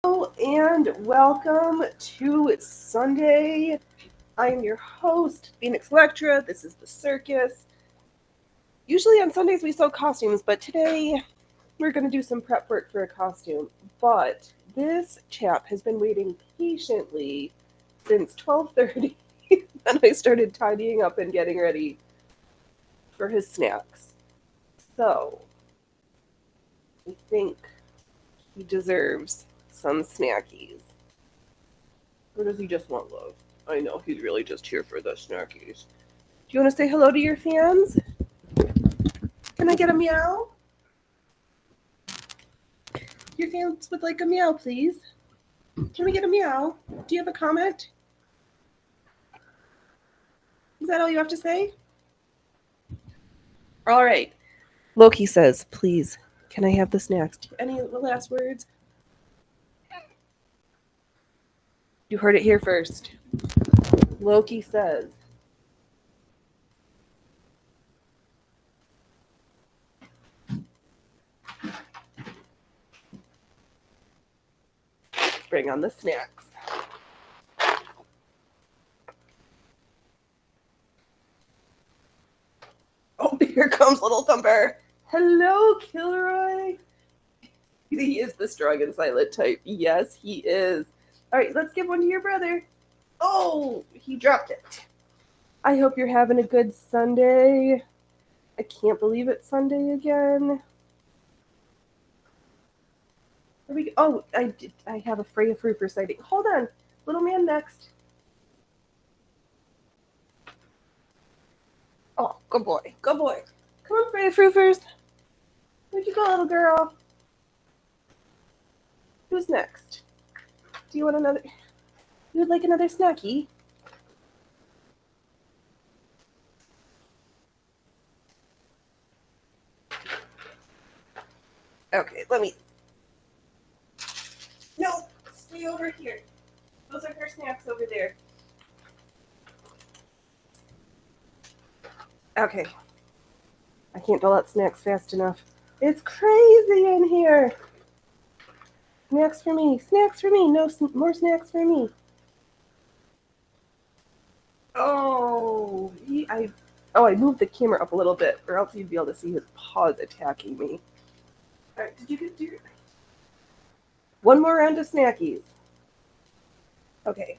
Hello and welcome to Sunday. I am your host, Phoenix Electra. This is the circus. Usually on Sundays we sew costumes, but today we're going to do some prep work for a costume. But this chap has been waiting patiently since 12:30 and I started tidying up and getting ready for his snacks. So, I think he deserves some snackies. Or does he just want love? I know he's really just here for the snackies. Do you want to say hello to your fans? Can I get a meow? Your fans would like a meow, please. Can we get a meow? Do you have a comment? Is that all you have to say? All right. Loki says, please, can I have the snacks? Any last words? You heard it here first. Loki says, bring on the snacks. Oh, here comes Little Thumper. Hello, Kilroy. He is the strong and silent type. Yes, he is. All right, let's give one to your brother. Oh, he dropped it. I hope you're having a good Sunday. I can't believe it's Sunday again. Oh, I have a Freya Frooper sighting. Hold on. Little man next. Oh, good boy. Good boy. Come on, Freya Froofers. Where'd you go, little girl? Who's next? Do you want another? You would like another snacky? Okay, let me. No, stay over here. Those are her snacks over there. Okay. I can't dole out snacks fast enough. It's crazy in here. Snacks for me. Snacks for me. No more snacks for me. Oh, I moved the camera up a little bit, or else you'd be able to see his paws attacking me. All right, did you get your one more round of snackies? Okay.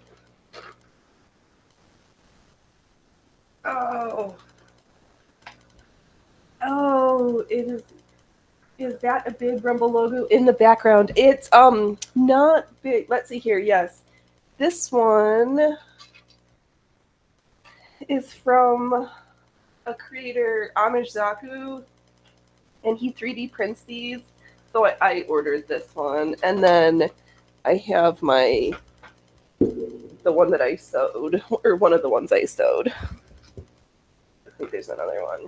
Oh, oh, it is. Is that a big Rumble logo in the background? It's not big. Let's see here. Yes, this one is from a creator, Amish Zaku, and he 3D prints these. So I ordered this one, and then I have the one that I sewed, or one of the ones I sewed. I think there's another one.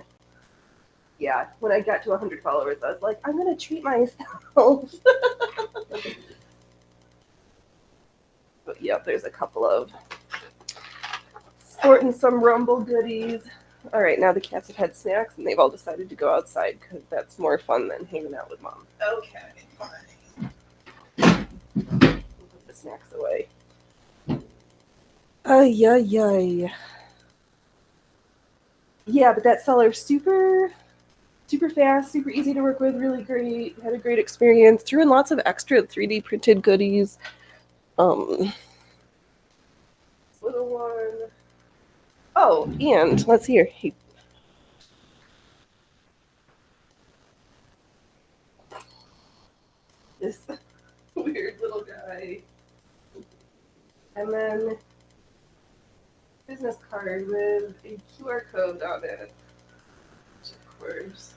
Yeah, when I got to 100 followers, I was like, I'm gonna treat myself. But yeah, there's a couple of sporting some Rumble goodies. All right, now the cats have had snacks and they've all decided to go outside because that's more fun than hanging out with mom. Okay, fine. Put the snacks away. Ay, ay, ay. Yeah, but that seller's super fast, super easy to work with, really great. Had a great experience. Threw in lots of extra 3D printed goodies. Little one. Oh, and let's see here. Hey, this weird little guy. And then business card with a QR code on it. Of course.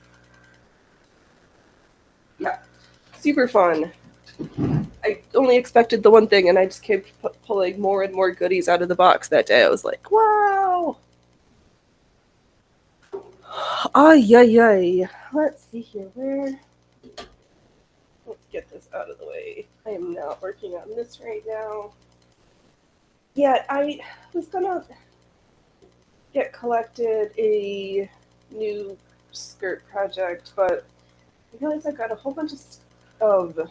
Yeah, super fun. I only expected the one thing, and I just kept pulling more and more goodies out of the box that day. I was like, wow. Ay, ay, ay. Let's see here. Let's get this out of the way. I am not working on this right now. Yeah, I was gonna get collected a new skirt project, but I realized I've got a whole bunch of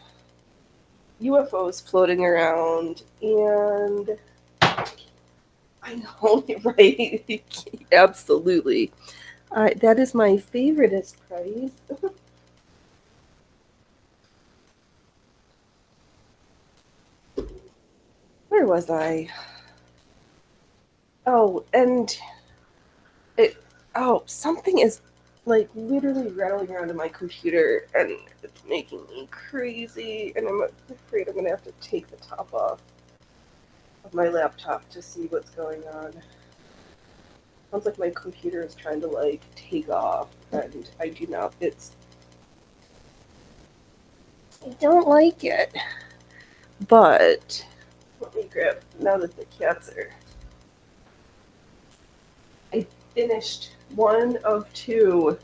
UFOs floating around, and I know, right? Absolutely. That is my favoriteest prize. Where was I? Oh, and it. Oh, something is like literally rattling around in my computer, and it's making me crazy. And I'm afraid I'm gonna have to take the top off of my laptop to see what's going on. Sounds like my computer is trying to like take off, and I do not. I don't like it. But let me grab now that the cats are. I finished one of two.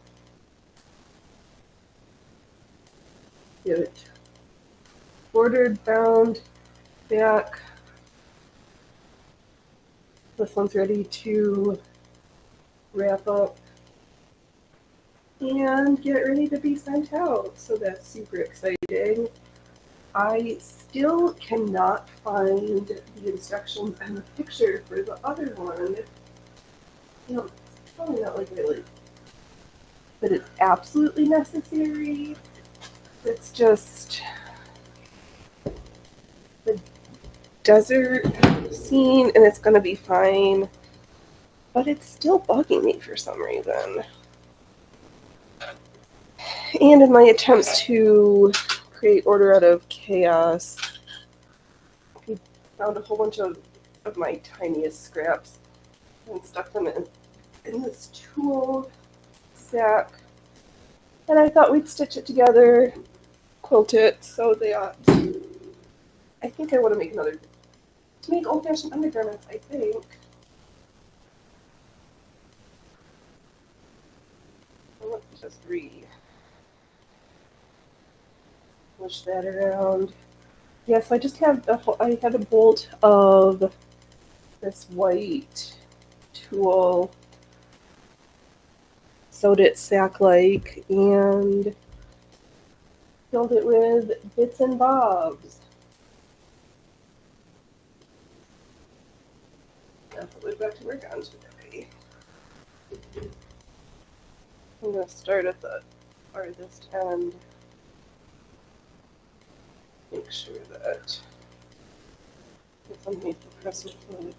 Good. Ordered, bound, back. This one's ready to wrap up and get ready to be sent out. So that's super exciting. I still cannot find the instructions and the picture for the other one. It's probably not like really, but it's absolutely necessary. It's just the desert scene, and it's going to be fine. But it's still bugging me for some reason. And in my attempts to create order out of chaos, I found a whole bunch of my tiniest scraps and stuck them in this tool sack. And I thought we'd stitch it together, quilt it, so they ought. I think I want to make old-fashioned undergarments, I think. Let's just push that around. Yes, I just have I had a bolt of this white tulle, sewed it sack-like, and filled it with bits and bobs. That's what we've got to work on today. I'm going to start at the farthest end. Make sure that it's underneath the crescent plate.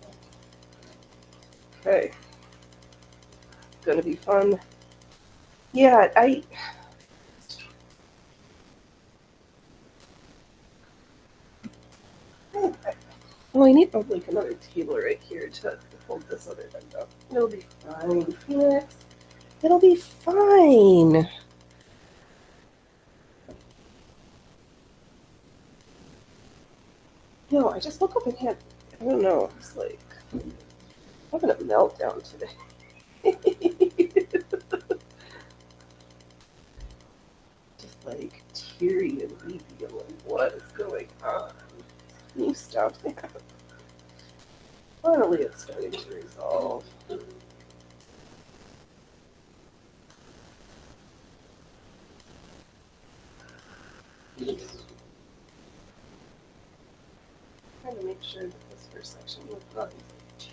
Okay. Gonna be fun. Yeah, well, I need like another table right here to hold this other end up. It'll be fine, Phoenix. It'll be fine. No, I just woke up and had, I don't know, it's like, I'm having a meltdown today. Just like teary and weepy. I'm like, what is going on? Can you stop that? Finally, it's starting to resolve. Trying to make sure that this first section was not too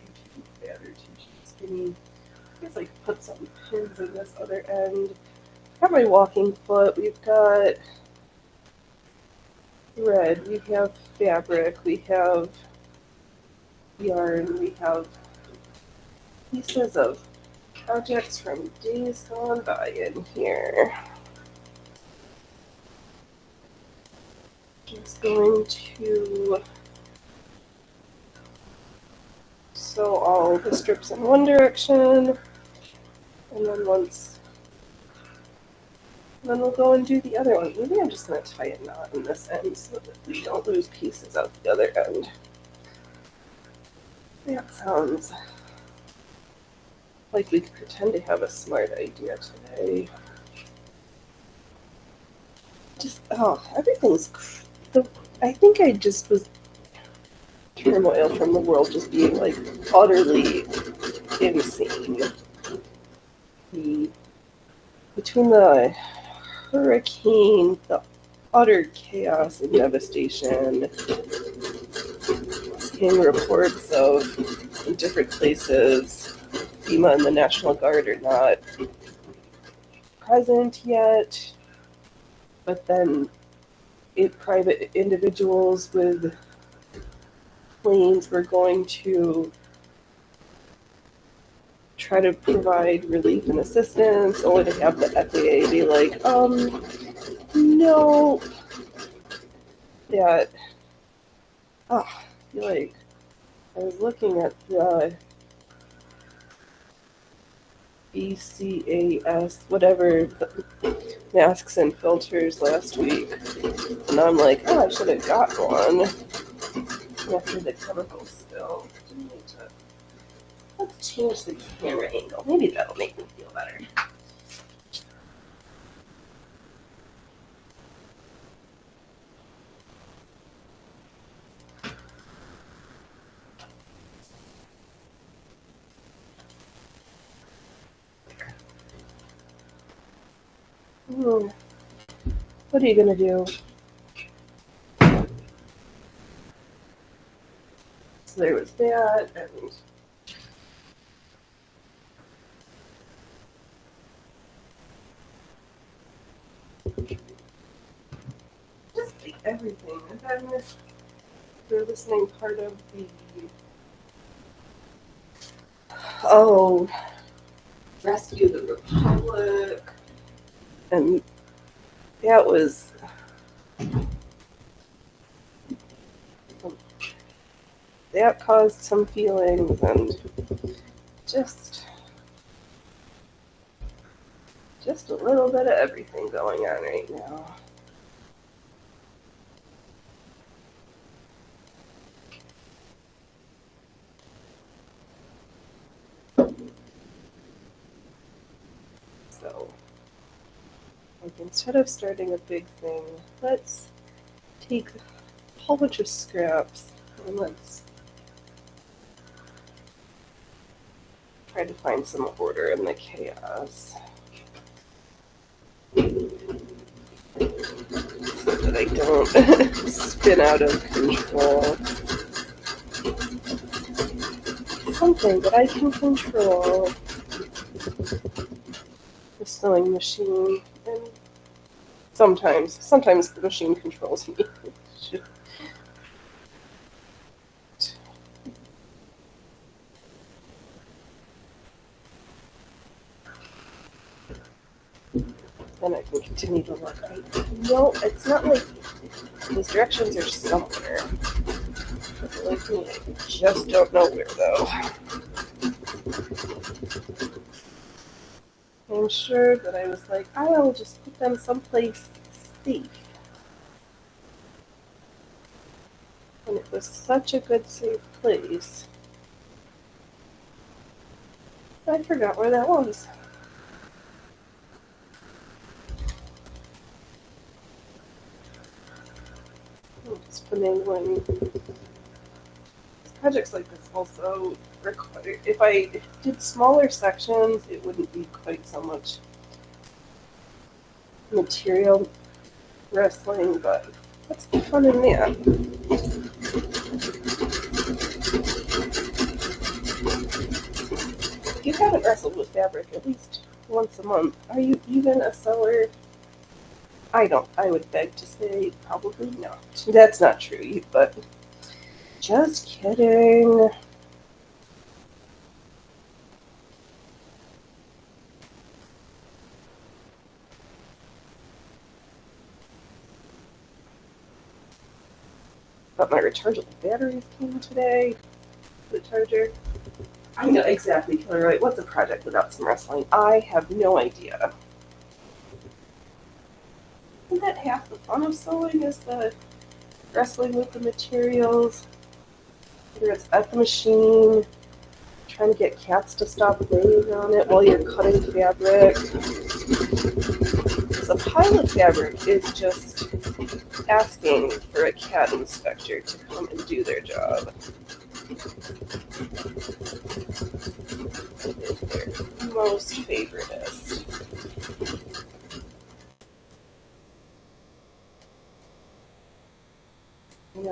fat or too skinny. I guess I could put some pins in this other end. Got my walking foot. We've got thread. We have fabric. We have yarn. We have pieces of projects from days gone by in here. Just going to sew all the strips in one direction, and then we'll go and do the other one. Maybe I'm just going to tie a knot in this end so that we don't lose pieces out the other end. That sounds like we could pretend to have a smart idea today. Everything's. I think I just was turmoil from the world just being like utterly insane. Between the hurricane, the utter chaos and devastation. Seeing reports of in different places, FEMA and the National Guard are not present yet, but then private individuals with planes were going to try to provide relief and assistance, only to have the FAA be like, no, that, I feel like I was looking at the BCAS, whatever, the masks and filters last week, and I'm like, I should have got one after the chemical spill. Let's change the camera angle. Maybe that'll make me feel better. What are you gonna do? So there was that, and just like everything. And then they're listening part of the Rescue the Republic, and that caused some feelings, and just a little bit of everything going on right now. So, like, instead of starting a big thing, let's take a whole bunch of scraps and let's try to find some order in the chaos. So that I don't spin out of control. Something that I can control. The sewing machine, and sometimes the machine controls me. Then I can continue to look. No, it's not like those directions are somewhere. Like me, I just don't know where though. I'm sure that I was like, I'll just put them someplace safe. And it was such a good safe place. I forgot where that was. Just putting when projects like this also require, if I did smaller sections, it wouldn't be quite so much material wrestling, but what's the fun in that? You haven't wrestled with fabric at least once a month. Are you even a seller? I would beg to say probably not. That's not true, but just kidding. But my rechargeable batteries came today. The charger. I know exactly, Killer Right. What's a project without some wrestling? I have no idea. Isn't that half the fun of sewing, is the wrestling with the materials? Whether it's at the machine, trying to get cats to stop laying on it while you're cutting fabric. So a pile of fabric is just asking for a cat inspector to come and do their job. It is their most favoriteest.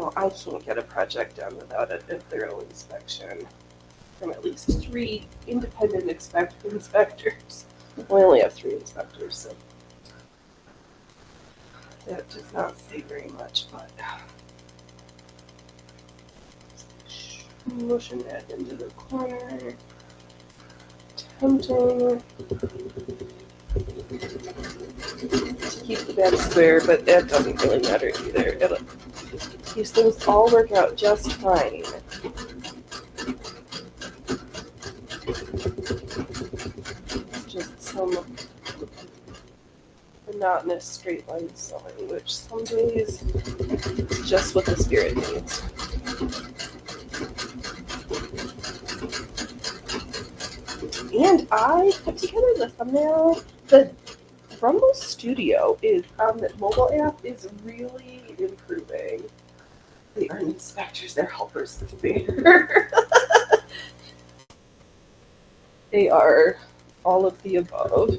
Well, I can't get a project done without a thorough inspection from at least 3 independent inspectors. We only have 3 inspectors, so that does not say very much, but motion that into the corner. Tempting to keep the bed square, but that doesn't really matter either. These things all work out just fine. Just some monotonous straight line sewing, which some days is just what the spirit needs. And I put together the thumbnail. The Rumble Studio is on the mobile app is really improving. They aren't inspectors, they're helpers of fear. They are all of the above.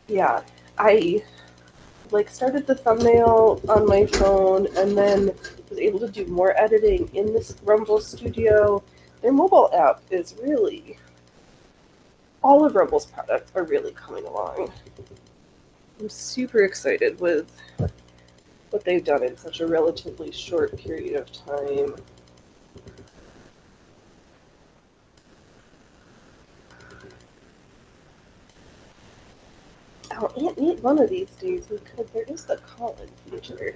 Yeah, I started the thumbnail on my phone and then was able to do more editing in this Rumble Studio. Their mobile app is really, all of Rumble's products are really coming along. I'm super excited with what they've done in such a relatively short period of time. Oh, and one of these days there is the call-in feature.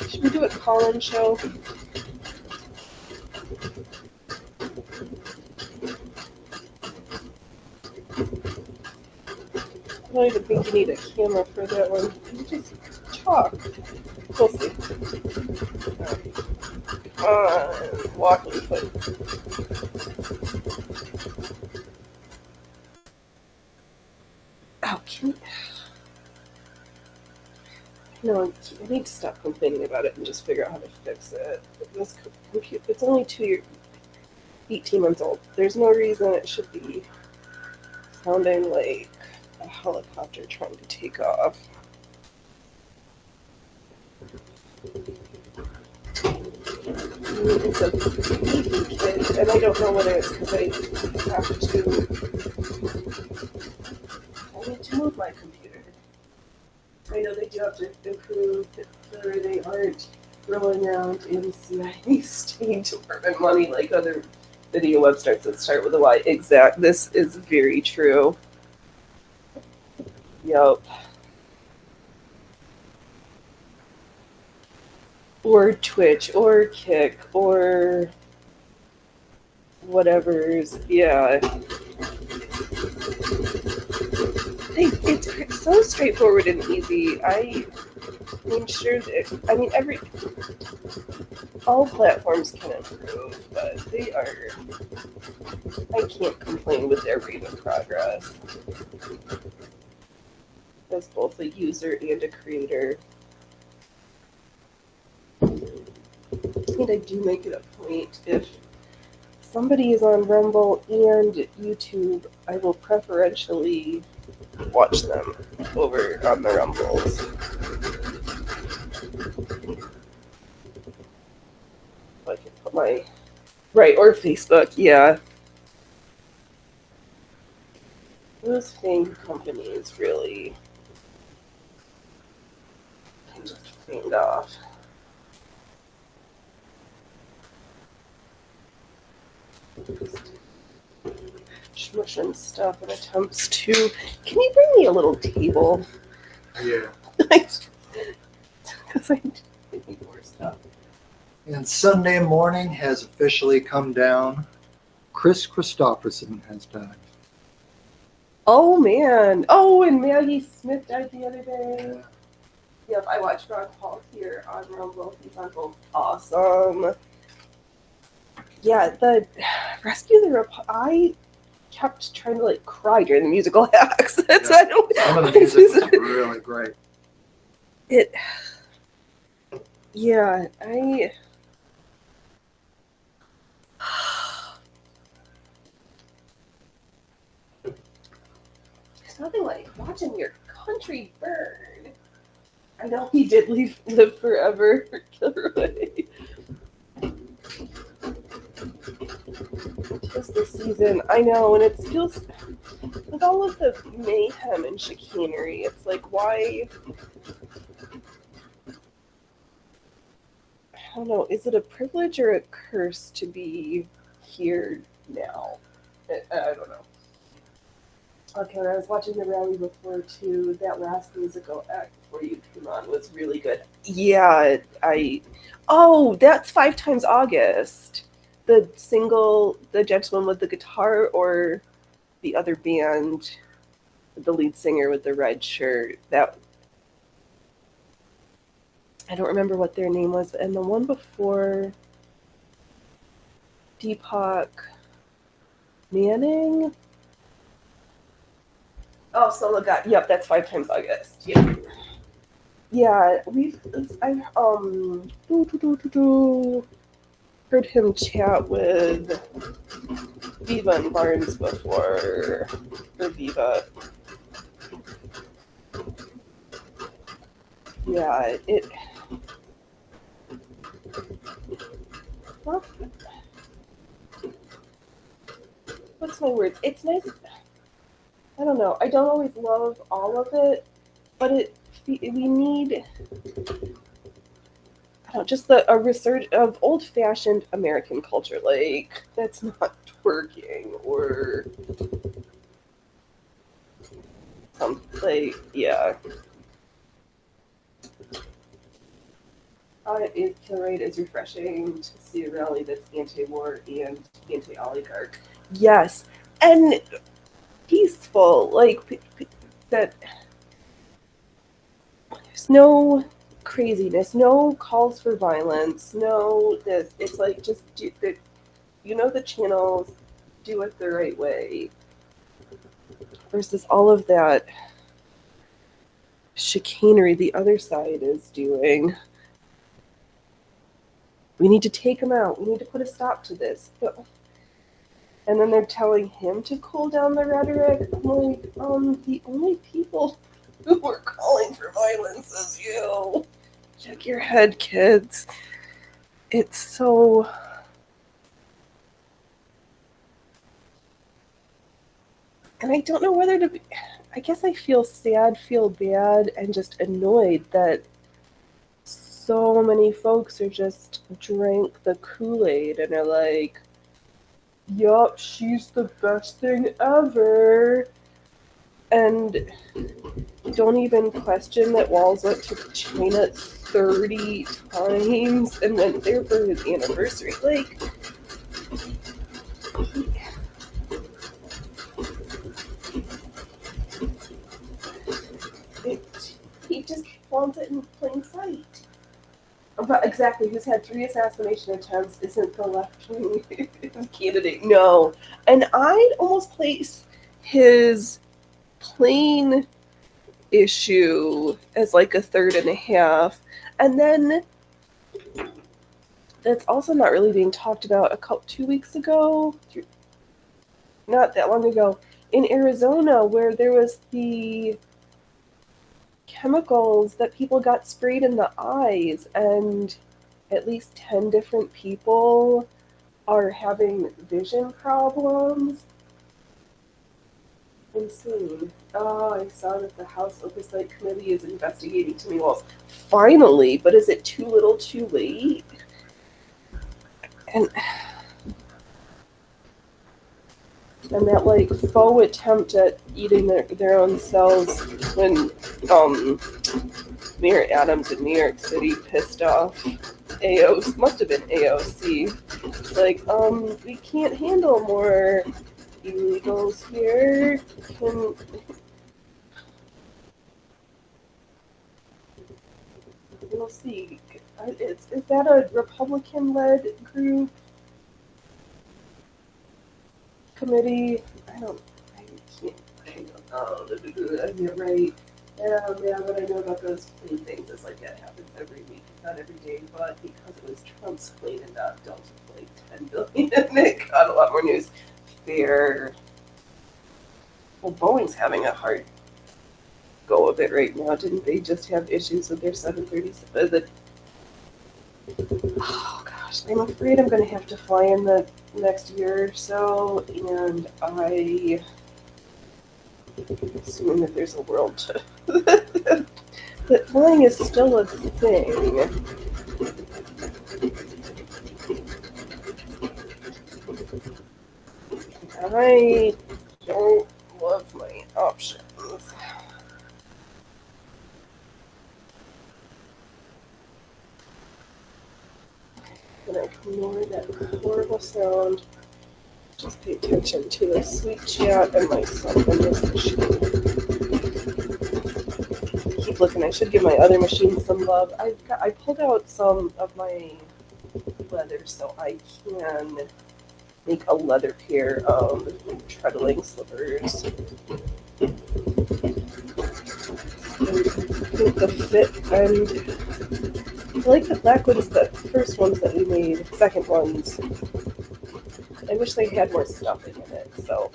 Should we do a call-in show? I don't even think you need a camera for that one. You just talk. We'll see. Walking foot. Oh, No, I need to stop complaining about it and just figure out how to fix it. This computer, it's only 18 months old. There's no reason it should be sounding like a helicopter trying to take off. It's a baby kit, and I don't know what it is because I need to move my computer. I know they do have to improve it so they aren't rolling around in CIA State Department money like other video websites that start with a Y. Exact. This is very true. Yup. Or Twitch, or Kick, or whatever's, yeah. It's so straightforward and easy. I mean, sure, all platforms can improve, but I can't complain with their rate of progress. As both a user and a creator. And I do make it a point, if somebody is on Rumble and YouTube, I will preferentially watch them over on the Rumbles. I can put my... Right, or Facebook, yeah. Those FANG companies really can just fade off. Smushing stuff in attempts to... Can you bring me a little table? Yeah. Because I need more stuff. And Sunday morning has officially come down. Chris Christopherson has died. Oh, man. Oh, and Maggie Smith died the other day. Yep, I watched Ron Paul here on Rumble. He's on both. Awesome. Yeah, the Rescue the I kept trying to cry during the musical acts. Some of the music was really great. There's nothing like watching your country burn. I know he did live forever for Kilroy. Just this season, I know, and it feels with all of the mayhem and chicanery, it's like, why? I don't know, is it a privilege or a curse to be here now? I don't know. Okay, when I was watching the rally before too, that last musical act before you came on was really good. Yeah, oh, that's Five Times August. The single, the gentleman with the guitar, or the other band, the lead singer with the red shirt. That I don't remember what their name was, and the one before Deepak Manning. Oh, Solo got. Yep, that's Five Times August. Yeah. Yeah, heard him chat with Viva and Barnes before, or Viva. Yeah, well, what's my words? It's nice. I don't know. I don't always love all of it, but we need, I don't know, just a resurgence of old-fashioned American culture, like that's not twerking or something. Like, yeah. It Kilroy is refreshing to see a rally that's anti-war and anti-oligarch. Yes, and peaceful, like that. There's no craziness, no calls for violence, no this. It's like just do the, the channels, do it the right way. Versus all of that chicanery the other side is doing. We need to take him out. We need to put a stop to this. And then they're telling him to cool down the rhetoric. I'm like, the only people who are calling for violence is you. Check your head, kids. It's so... And I don't know whether to be... I guess I feel sad, feel bad, and just annoyed that so many folks are just drank the Kool-Aid and are like, yup, she's the best thing ever. And don't even question that Walls went to China 30 times and went there for his anniversary. Like, he just wants it in plain sight. But exactly, who's had 3 assassination attempts isn't the left-wing candidate. No. And I'd almost place his plane issue as like a 3.5. And then that's also not really being talked about 2 weeks ago, not that long ago, in Arizona, where there was the chemicals that people got sprayed in the eyes, and at least 10 different people are having vision problems. Insane. Oh, I saw that the House Oversight Committee is investigating Timmy Walls. Finally, but is it too little too late? And that like faux attempt at eating their own cells when Mayor Adams in New York City pissed off AOC, must have been AOC. Like, we can't handle more illegals here. We'll see. Is that a Republican-led group? Committee? I don't know. You're right. Yeah, what I know about those plane things is like that happens every week, not every day, but because it was Trump's plane and not Delta Flight 10 billion, and it got a lot more news. Fair. Well, Boeing's having a hard go of it right now. Didn't they just have issues with their 737? Oh gosh, I'm afraid I'm going to have to fly in the next year or so, and I assuming that there's a world to that flying is still a thing. I don't love my options. And I ignore that horrible sound. Just pay attention to the sweet chat and myself on this machine. Keep looking. I should give my other machine some love. I pulled out some of my leather so I can make a leather pair of treadling slippers. I think the fit and I like the black ones, the first ones that we made, second ones. I wish they had more stuffing in it, so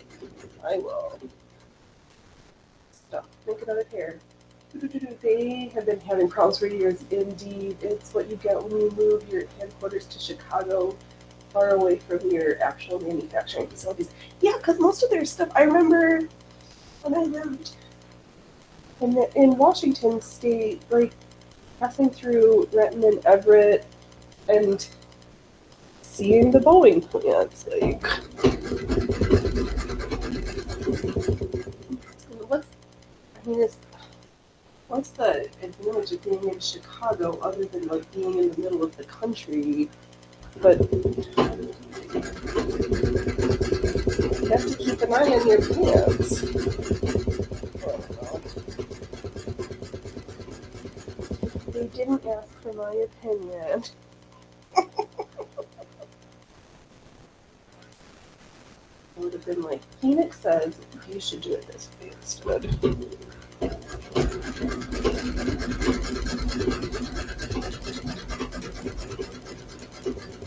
I will make another pair. They have been having problems for years. Indeed, it's what you get when you move your headquarters to Chicago, far away from your actual manufacturing facilities. Yeah, because most of their stuff, I remember when I lived in Washington State, like passing through Renton and Everett and seeing the Boeing plants, like what's I mean, what's the advantage of being in Chicago other than like being in the middle of the country? But you have to keep an eye on your pants. They didn't ask for my opinion. I would have been like, Phoenix says you should do it this way instead.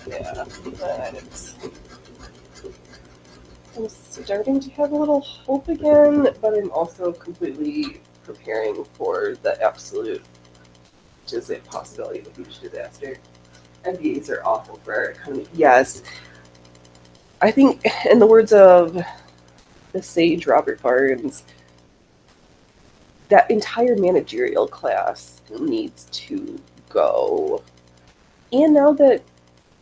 Yeah, I'm starting to have a little hope again, but I'm also completely preparing for the absolute, which is a possibility of a huge disaster. MBAs are awful for our economy. Yes. I think, in the words of the sage Robert Barnes, that entire managerial class needs to go. And now that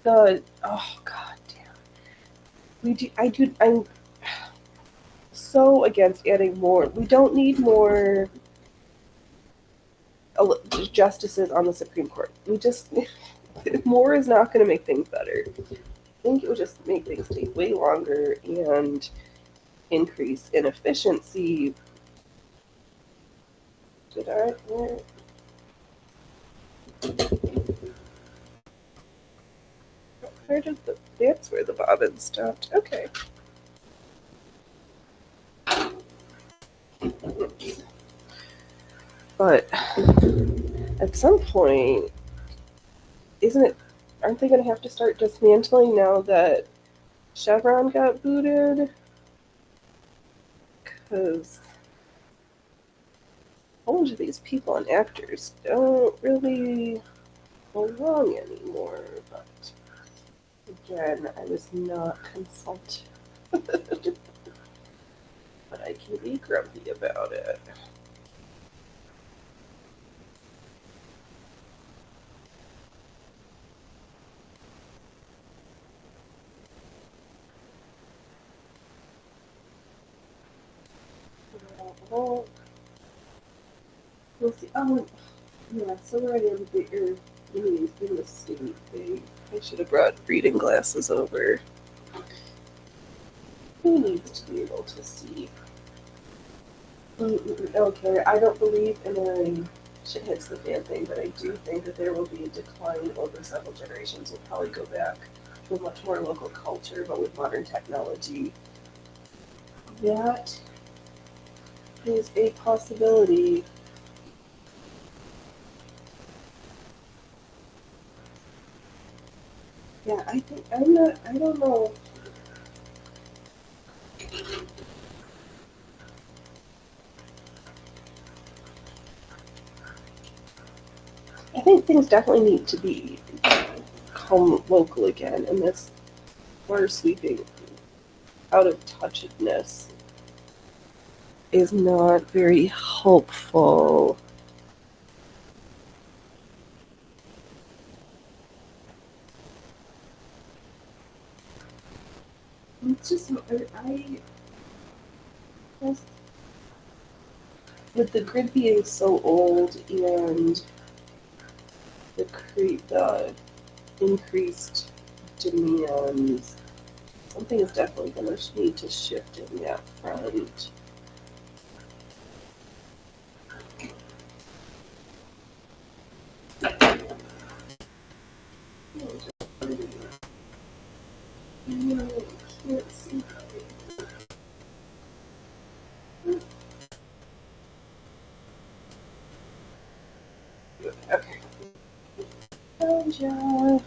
oh god damn, I'm so against adding more. We don't need more justices on the Supreme Court. We just more is not going to make things better. I think it would just make things take way longer and increase inefficiency. Did I? Where did that's where the bobbin stopped. Okay. But at some point, aren't they going to have to start dismantling now that Chevron got booted? Because a bunch of these people and actors don't really belong anymore. But again, I was not consulted. But I can be grumpy about it. Well, we'll see. Oh, yeah, so where I am in the state, I should have brought reading glasses over. Who needs to be able to see? Okay, I don't believe in a shit hits the fan thing, but I do think that there will be a decline over several generations. We'll probably go back to a much more local culture, but with modern technology. That is a possibility. Yeah, I don't know. I think things definitely need to become local again, and this water sweeping out of touchedness is not very helpful. It's just with the grid being so old and the increased demands, something is definitely going to need to shift in that front. No, I can't see. Okay.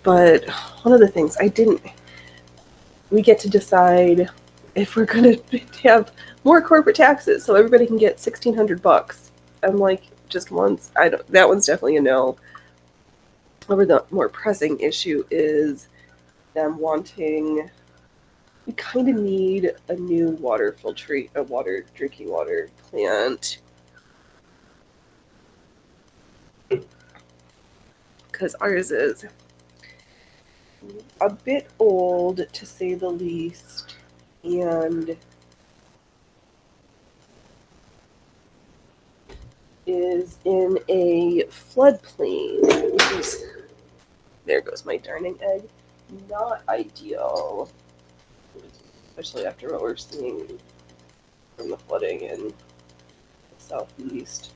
But one of the things we get to decide if we're going to have more corporate taxes so everybody can get $1,600. I'm like, just once. That one's definitely a no. However, the more pressing issue is them wanting. We kind of need a new drinking water plant, because ours is a bit old, to say the least, and is in a floodplain, which is, there goes my darning egg, not ideal, especially after what we're seeing from the flooding in the southeast.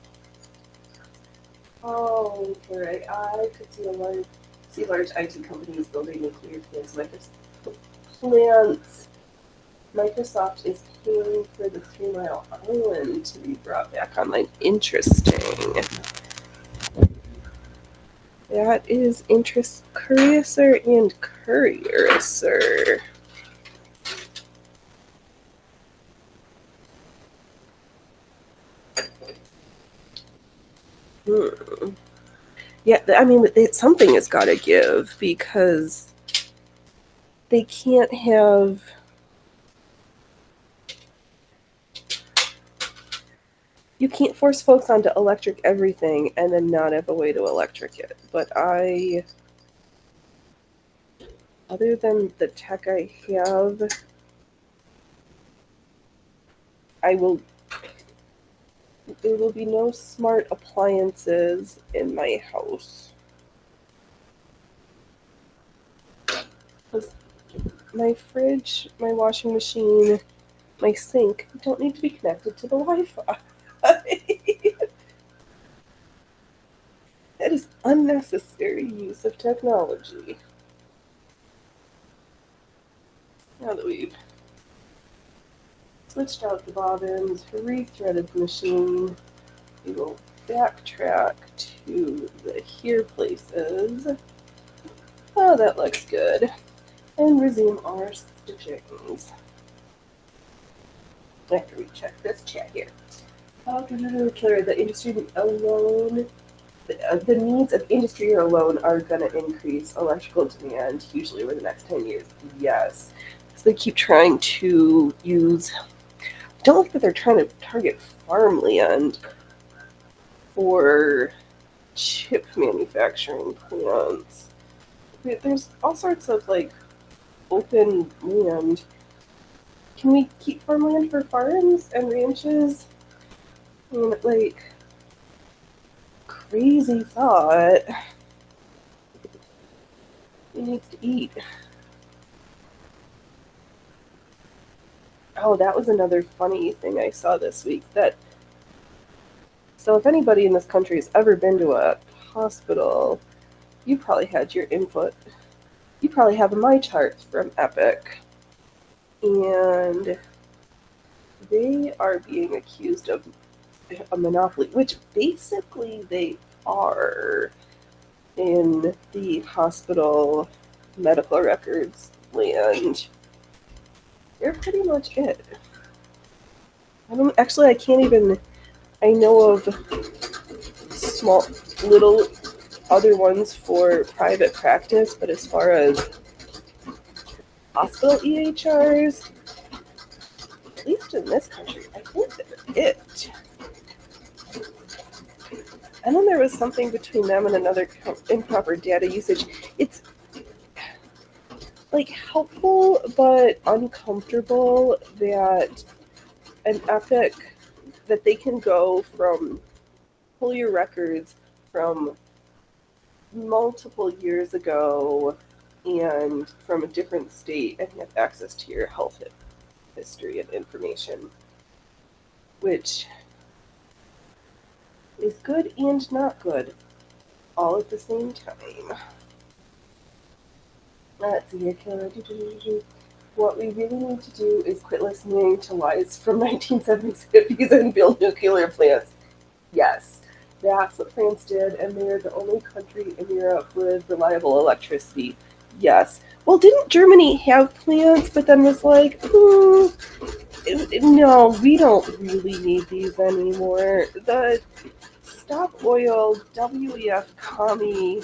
Oh, right. I could see large IT companies building nuclear plants. Microsoft is paying for the 3 Mile Island to be brought back online. Interesting. That is curiouser and curiouser. Yeah, I mean, something has got to give, because they can't have. You can't force folks onto electric everything and then not have a way to electric it. But other than the tech I have, there will be no smart appliances in my house. My fridge, my washing machine, my sink don't need to be connected to the Wi-Fi. That is unnecessary use of technology. Now that we've switched out the bobbins, rethreaded the machine, we will backtrack to the here places. Oh, that looks good. And resume our stitchings. After we check this chat here. The industry alone, the needs of industry alone are going to increase electrical demand hugely over the next 10 years. Yes. So they keep trying to use. I don't like that they're trying to target farmland for chip manufacturing plants. There's all sorts of open land. Can we keep farmland for farms and ranches? I mean, crazy thought. He needs to eat. Oh, that was another funny thing I saw this week. So if anybody in this country has ever been to a hospital, you probably had your input. You probably have a MyChart from Epic. And they are being accused of a monopoly, which basically they are in the hospital medical records land. They're pretty much it. I can't even I know of small, little other ones for private practice, but as far as hospital EHRs, at least in this country, I think they're it. And then there was something between them and another improper data usage. It's like helpful but uncomfortable that an Epic, that they can go from pull your records from multiple years ago and from a different state and have access to your health history and information, which is good and not good all at the same time. Let's see here. What we really need to do is quit listening to lies from 1970s hippies and build nuclear plants. Yes, that's what France did, and they're the only country in Europe with reliable electricity. Yes. Well, didn't Germany have plants, but then was like, no, we don't really need these anymore. The Stop Oil WEF commie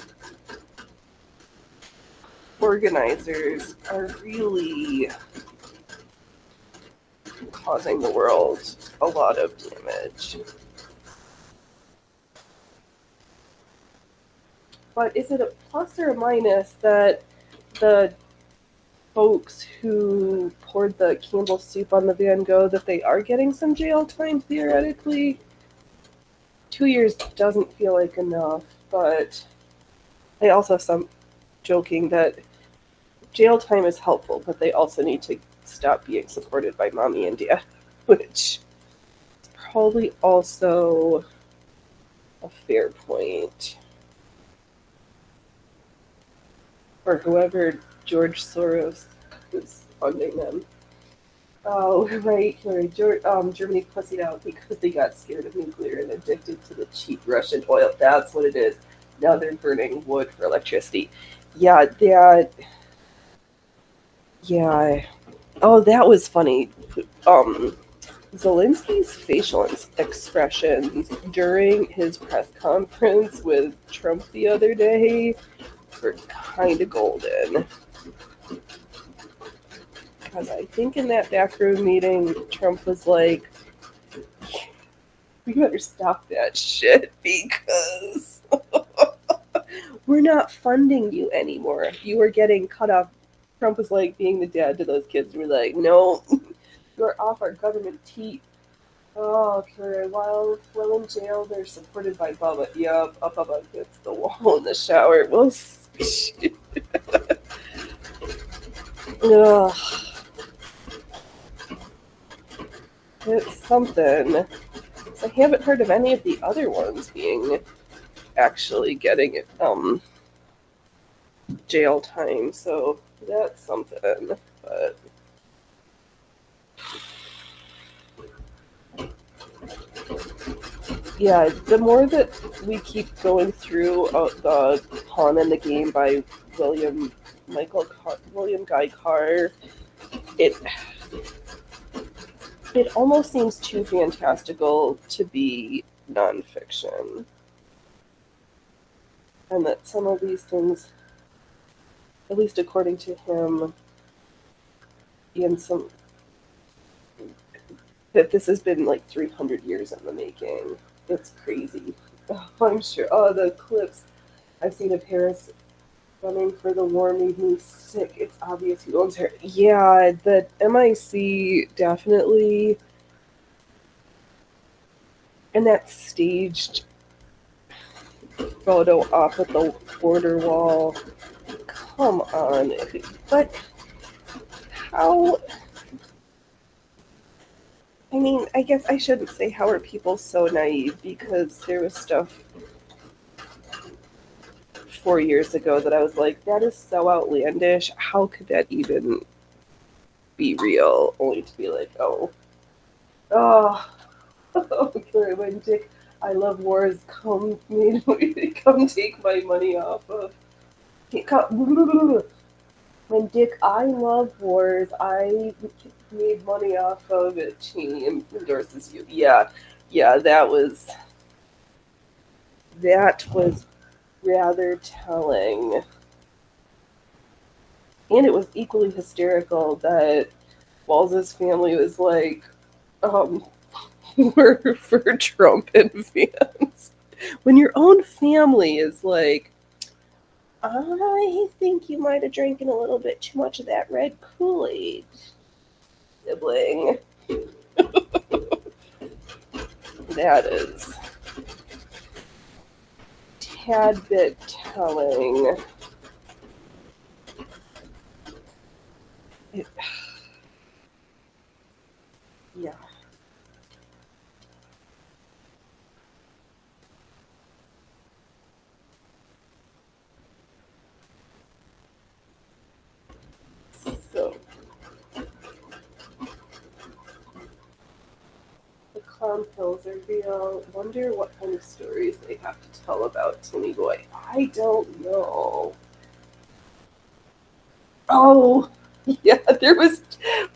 organizers are really causing the world a lot of damage. But is it a plus or a minus that the folks who poured the Campbell soup on the Van Gogh, that they are getting some jail time theoretically? 2 years doesn't feel like enough, but I also have some joking that jail time is helpful, but they also need to stop being supported by mommy and dad, which is probably also a fair point. Or whoever George Soros is funding them. Oh, right. Germany pussied out because they got scared of nuclear and addicted to the cheap Russian oil. That's what it is. Now they're burning wood for electricity. Yeah, that. Yeah. Oh, that was funny. Zelensky's facial expressions during his press conference with Trump the other day were kind of golden. Because I think in that backroom meeting, Trump was like, we better stop that shit because we're not funding you anymore. You are getting cut off. Trump was like being the dad to those kids. We're like, no, you're off our government teat. Oh, okay. While in jail, they're supported by Bubba. Yup, Bubba gets the wall in the shower. Well, ugh. It's something. I haven't heard of any of the other ones being actually getting jail time, so that's something. But yeah, the more that we keep going through the Pawn in the Game by William Guy Carr, it almost seems too fantastical to be nonfiction. And that some of these things, at least according to him, that this has been like 300 years in the making. It's crazy. Oh, I'm sure. Oh, the clips I've seen of Harris running for the war made me sick. It's obvious he owns her. Yeah, the MIC definitely. And that staged photo up at the border wall. Come on. But how. I mean, I guess I shouldn't say how are people so naive, because there was stuff 4 years ago that I was like, that is so outlandish. How could that even be real? Only to be like, oh, okay, when Dick, I love wars, come take my money off of. When Dick, I love wars, I made money off of it. Cheney endorses you. Yeah, Yeah, that was rather telling. And it was equally hysterical that Walls's family was like, um, we're for Trump and fans. When your own family is like, I think you might have drinking a little bit too much of that red Kool-Aid, sibling. That is tad bit telling. It, yeah. So the clown pills are real. Wonder what kind of stories they have to tell about Timmy Boy. I don't know. Oh, yeah, it was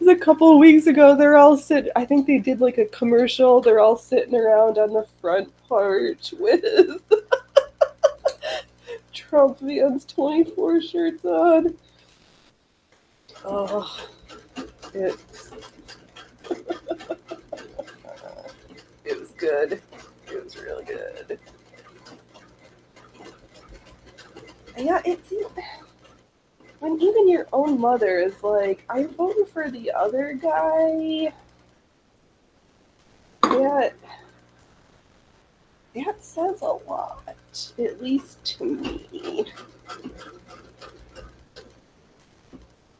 a couple of weeks ago. They're all sitting. I think they did like a commercial. They're all sitting around on the front porch with Trump Vans 24 shirts on. Oh, it it was good. It was really good. Yeah, it's when even your own mother is like, "I'm voting for the other guy." That that says a lot, at least to me.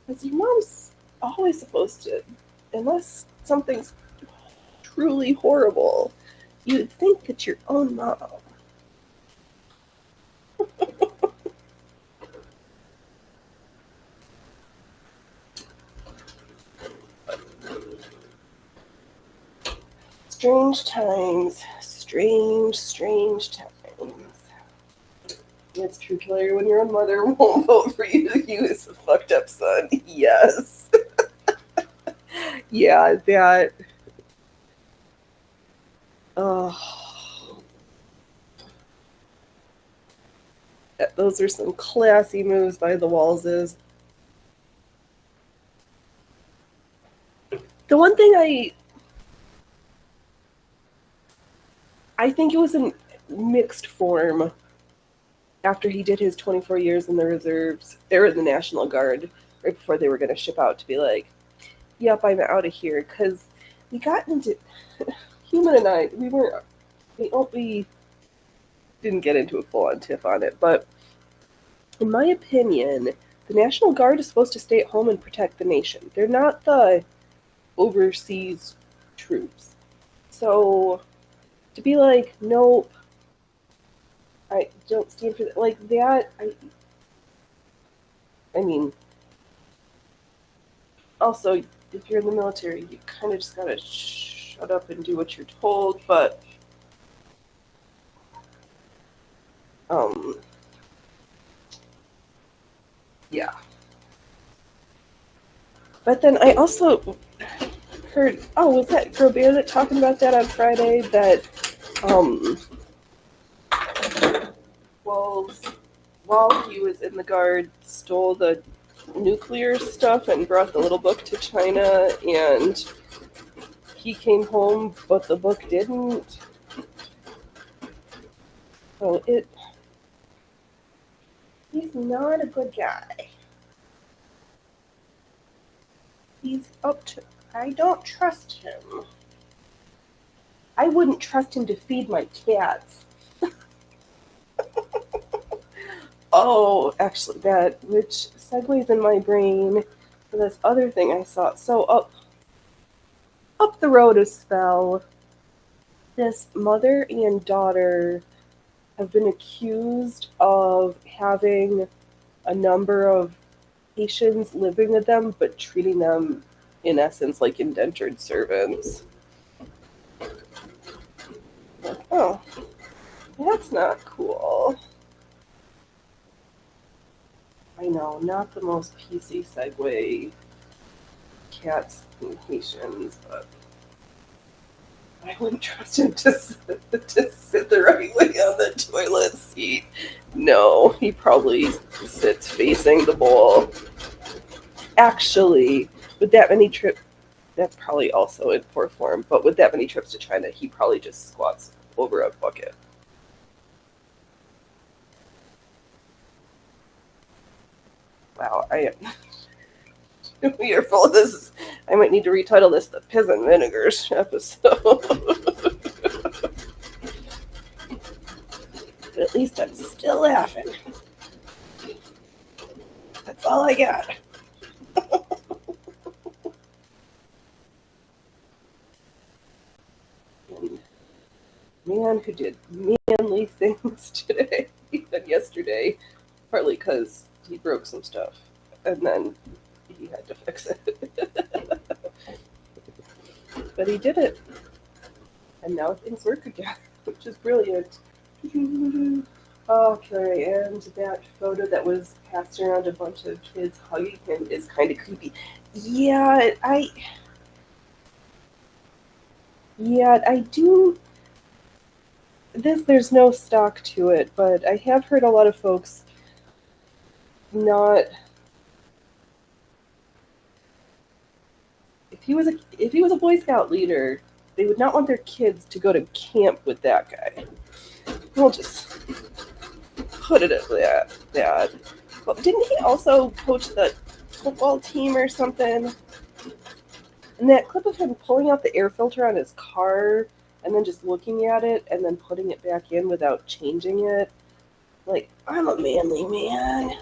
Because your mom's always supposed to, unless something's truly horrible, you'd think that your own mom. Strange times. Strange times. It's true, Killer. When your own mother won't vote for you, you is a fucked up son. Yes. Yeah, that. Oh, those are some classy moves by the Wallses. The one thing I think it was in mixed form after he did his 24 years in the reserves, they were in the National Guard right before they were going to ship out to be like, yep, I'm out of here. Because we got into, Human and I, we didn't get into a full on tiff on it, but in my opinion, the National Guard is supposed to stay at home and protect the nation. They're not the overseas troops. So to be like, nope, I don't stand for that, like that, I mean, also, if you're in the military, you kind of just gotta shut up and do what you're told, but, um, yeah. But then I also heard, oh, was that Girl Bandit talking about that on Friday? That, um, Walls, while he was in the Guard, stole the nuclear stuff and brought the little book to China, and he came home, but the book didn't. So he's not a good guy. He's up to, I don't trust him. I wouldn't trust him to feed my cats. Oh, actually, that, which segues in my brain for this other thing I saw. So up the road a spell, this mother and daughter have been accused of having a number of Haitians living with them, but treating them, in essence, like indentured servants. Like, oh, that's not cool. I know, not the most PC segue, cats and Haitians, but I wouldn't trust him to sit the right way on the toilet seat. No, he probably sits facing the bowl. Actually, with that many trips, that's probably also in poor form, but with that many trips to China, he probably just squats over a bucket. Wow, we are full of this. I might need to retitle this the Piss and Vinegars episode. But at least I'm still laughing. That's all I got. And man who did manly things today and yesterday, partly because he broke some stuff, and then he had to fix it. But he did it, and now things work again, which is brilliant. Okay, and that photo that was passed around a bunch of kids hugging him is kind of creepy. Yeah, I do. There's no stock to it, but I have heard a lot of folks not. If he was a Boy Scout leader, they would not want their kids to go to camp with that guy. We'll just put it at that. But didn't he also coach the football team or something? And that clip of him pulling out the air filter on his car and then just looking at it and then putting it back in without changing it. Like, I'm a manly man.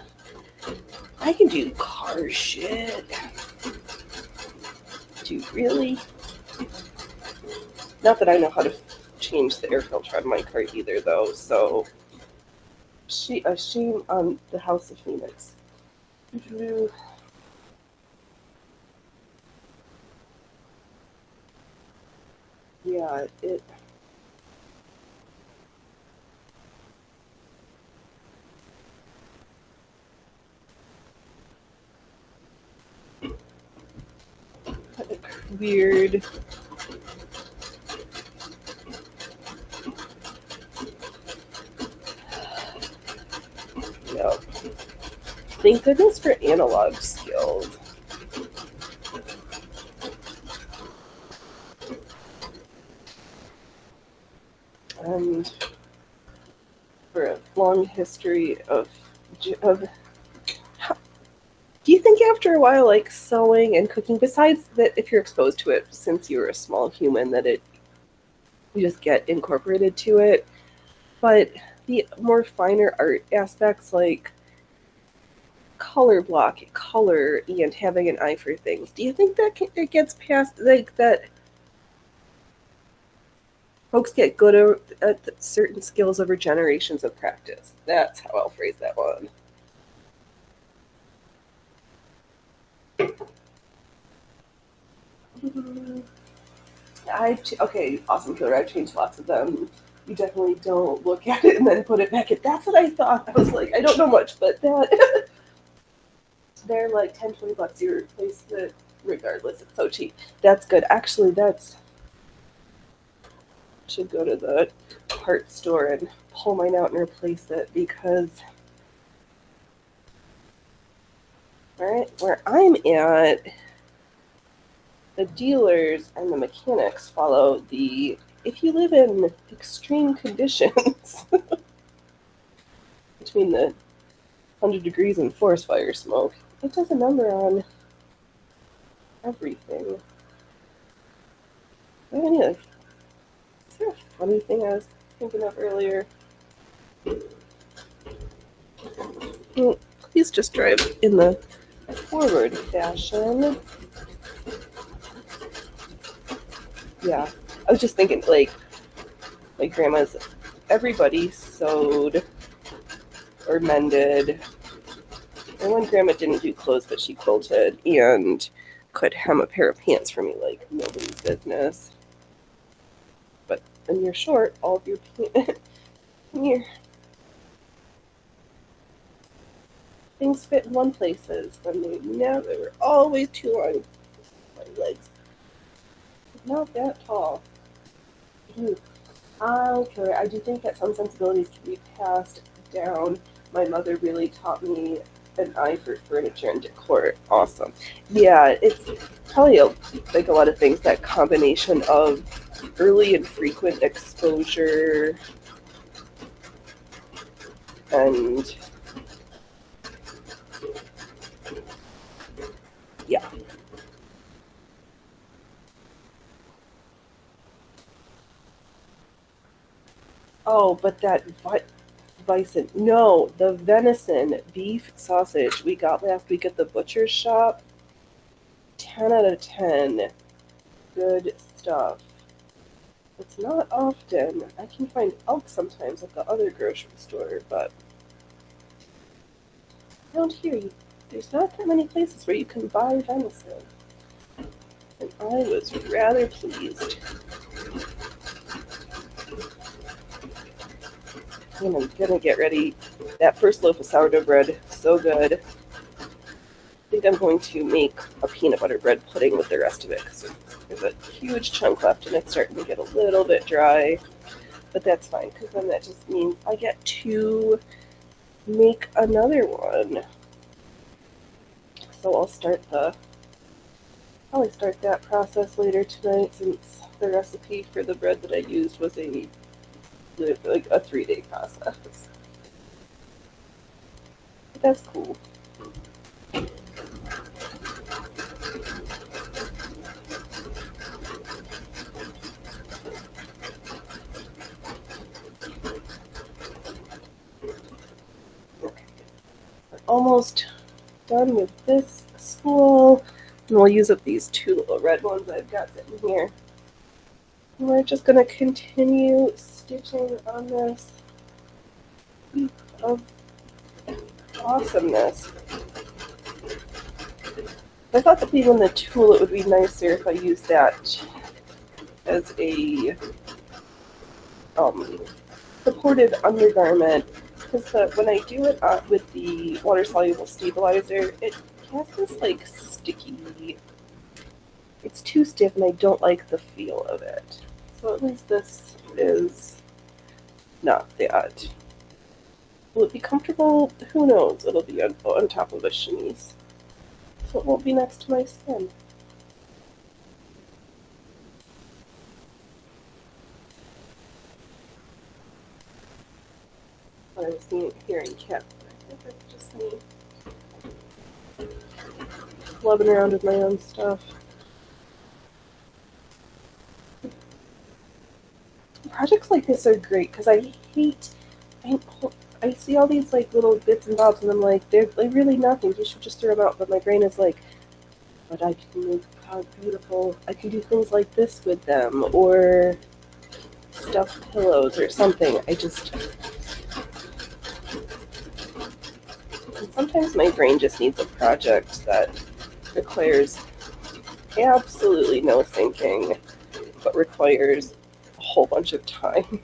I can do car shit. Do you really? Not that I know how to change the air filter on my car either, though, so a shame on the House of Phoenix. Yeah, it. Weird. Yep. Thank goodness for analog skills. And for a long history of do you think after a while, like sewing and cooking, besides that if you're exposed to it since you were a small human, that you just get incorporated to it, but the more finer art aspects like color and having an eye for things, do you think that it gets past, like, that folks get good at certain skills over generations of practice? That's how I'll phrase that one. Okay, Awesome Killer. I've changed lots of them. You definitely don't look at it and then put it back in. That's what I thought. I was like, I don't know much, but that they're like $10-20. You replace it regardless. It's so cheap. That's good. Actually, should go to the part store and pull mine out and replace it because where I'm at, the dealers and the mechanics follow the if you live in extreme conditions between the 100 degrees and forest fire smoke, it does a number on everything. Is there a funny thing I was thinking of earlier? Well, please just drive in the forward fashion. Yeah, I was just thinking, like, my grandma's, everybody sewed or mended. My one grandma didn't do clothes, but she quilted and could hem a pair of pants for me like nobody's business. But when you're short, all of your things fit in one places, and they were always too long. My legs not that tall. Okay, I do think that some sensibilities can be passed down. My mother really taught me an eye for furniture and decor. Awesome. Yeah, it's probably like a lot of things, that combination of early and frequent exposure and yeah. Oh, but that bison. No, the venison beef sausage we got last week at the butcher's shop. 10 out of 10. Good stuff. It's not often. I can find elk sometimes at the other grocery store, but around here, there's not that many places where you can buy venison. And I was rather pleased. And I'm gonna get ready. That first loaf of sourdough bread, so good. I think I'm going to make a peanut butter bread pudding with the rest of it because there's a huge chunk left and it's starting to get a little bit dry. But that's fine because then that just means I get to make another one. So I'll probably start that process later tonight, since the recipe for the bread that I used was a 3-day process. But that's cool. Okay. We're almost done with this spool, and we'll use up these 2 little red ones I've got sitting here. And we're just going to continue stitching on this heap of awesomeness. I thought that even the tool, it would be nicer if I used that as a supported undergarment, because when I do it with the water-soluble stabilizer, it has this like sticky, it's too stiff and I don't like the feel of it. So at least this is not that. Will it be comfortable? Who knows? It'll be on top of a chemise, so it won't be next to my skin. I was hearing cat, but I think that's just me flubbing around with my own stuff. Projects like this are great because I see all these like little bits and bobs and I'm like, they're really nothing. You should just throw them out. But my brain is like, but I can make how beautiful. I can do things like this with them, or stuffed pillows or something. Sometimes my brain just needs a project that requires absolutely no thinking, but requires a whole bunch of time.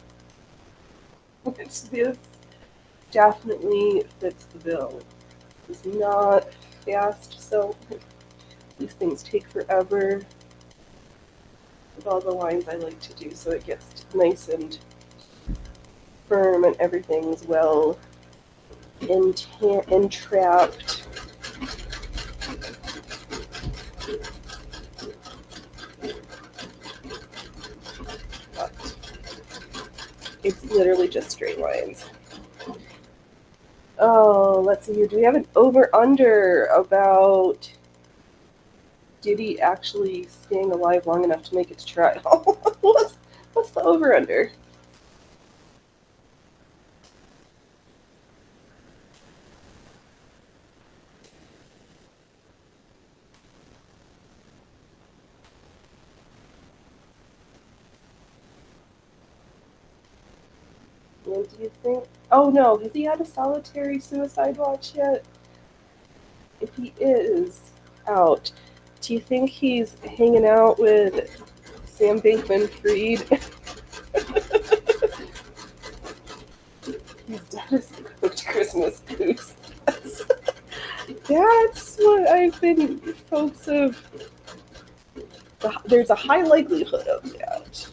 Which this definitely fits the bill. It's not fast, so these things take forever with all the lines I like to do, so it gets nice and firm and everything's well entrapped. But it's literally just straight lines. Oh, let's see here. Do we have an over-under about Diddy actually staying alive long enough to make its trial? What's the over-under? And do you think... Oh no, has he had a solitary suicide watch yet? If he is out, do you think he's hanging out with Sam Bankman-Fried? He's dead as a cooked Christmas goose. That's what I've been... Folks have... There's a high likelihood of that.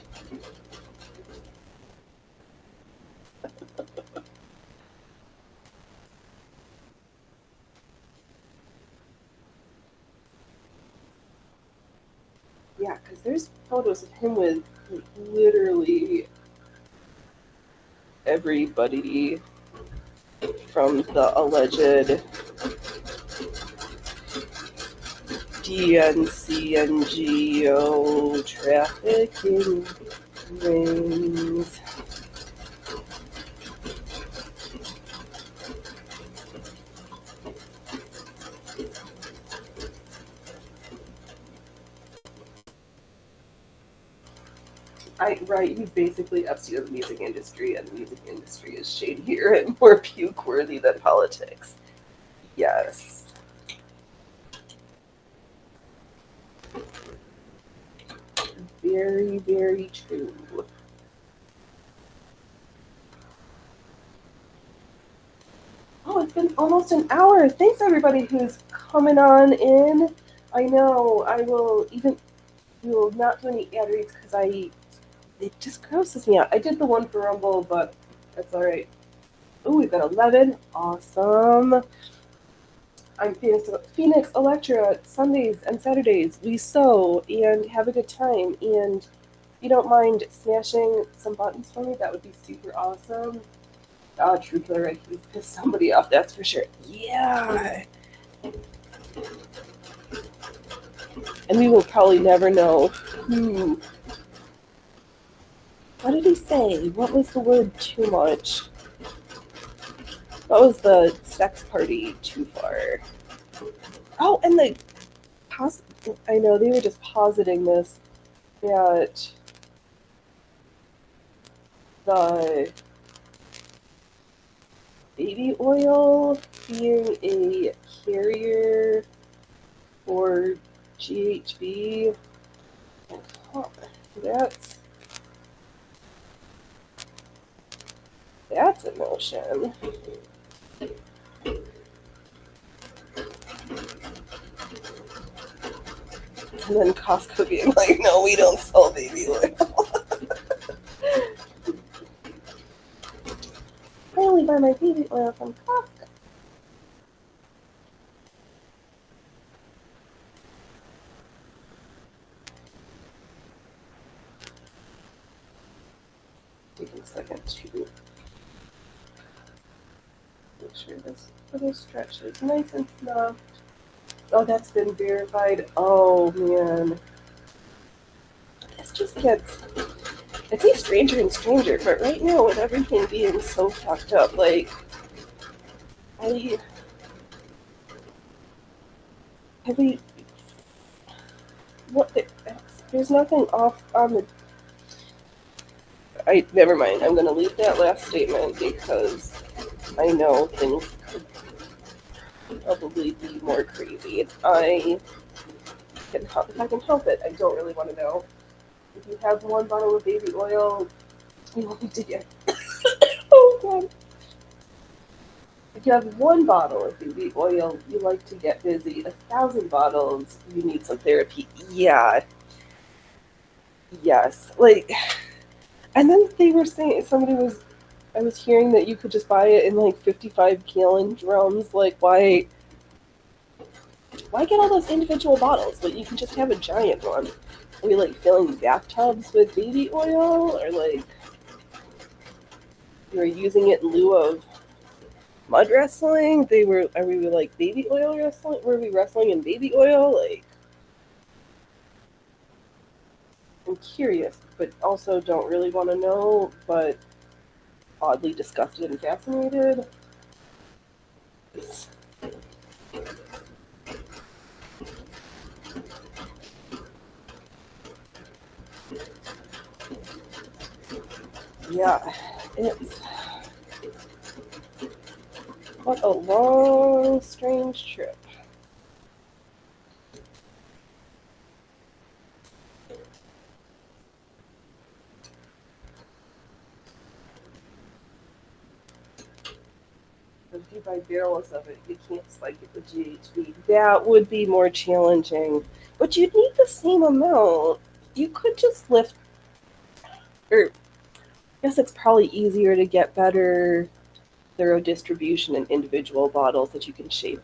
Yeah, because there's photos of him with like, literally everybody from the alleged DNCNGO trafficking rings. Right, he's basically Epstein of the music industry, and the music industry is shadier and more puke-worthy than politics. Yes. Very, very true. Oh, it's been almost an hour. Thanks everybody who's coming on in. I know I will not do any ad reads because it just grosses me out. I did the one for Rumble, but that's all right. Oh, we've got 11. Awesome. I'm Phoenix Electra. Sundays and Saturdays we sew and have a good time. And if you don't mind smashing some buttons for me, that would be super awesome. True Killer, I can piss somebody off, that's for sure. Yeah. And we will probably never know who. What did he say? What was the word too much? What was the sex party too far? Oh, and I know they were just positing this, that the baby oil being a carrier for GHB, that's a notion. And then Costco being like, no, we don't sell baby oil. I only buy my baby oil from Costco. Taking a second to make sure this little stretch is nice and snug. Oh, that's been verified. Oh, man. This just gets... It's a stranger and stranger, but right now with everything being so fucked up, like... There's nothing off on the... Never mind. I'm going to leave that last statement because I know things could probably be more crazy. If I can help it, I don't really want to know. If you have one bottle of baby oil, you will need to get... Oh, God. If you have one bottle of baby oil, you like to get busy. 1,000 bottles, you need some therapy. Yeah. Yes. Like, and then they were saying, I was hearing that you could just buy it in like 55-gallon drums. Like, why get all those individual bottles? But you can just have a giant one. Are we like filling bathtubs with baby oil? Or like, you were using it in lieu of mud wrestling? Are we like baby oil wrestling? Were we wrestling in baby oil? Like, I'm curious, but also don't really want to know, but oddly disgusted and fascinated. Yeah, what a long, strange trip. If you buy barrels of it, you can't spike it with GHB. That would be more challenging. But you'd need the same amount. You could just lift, or I guess it's probably easier to get better thorough distribution in individual bottles that you can shake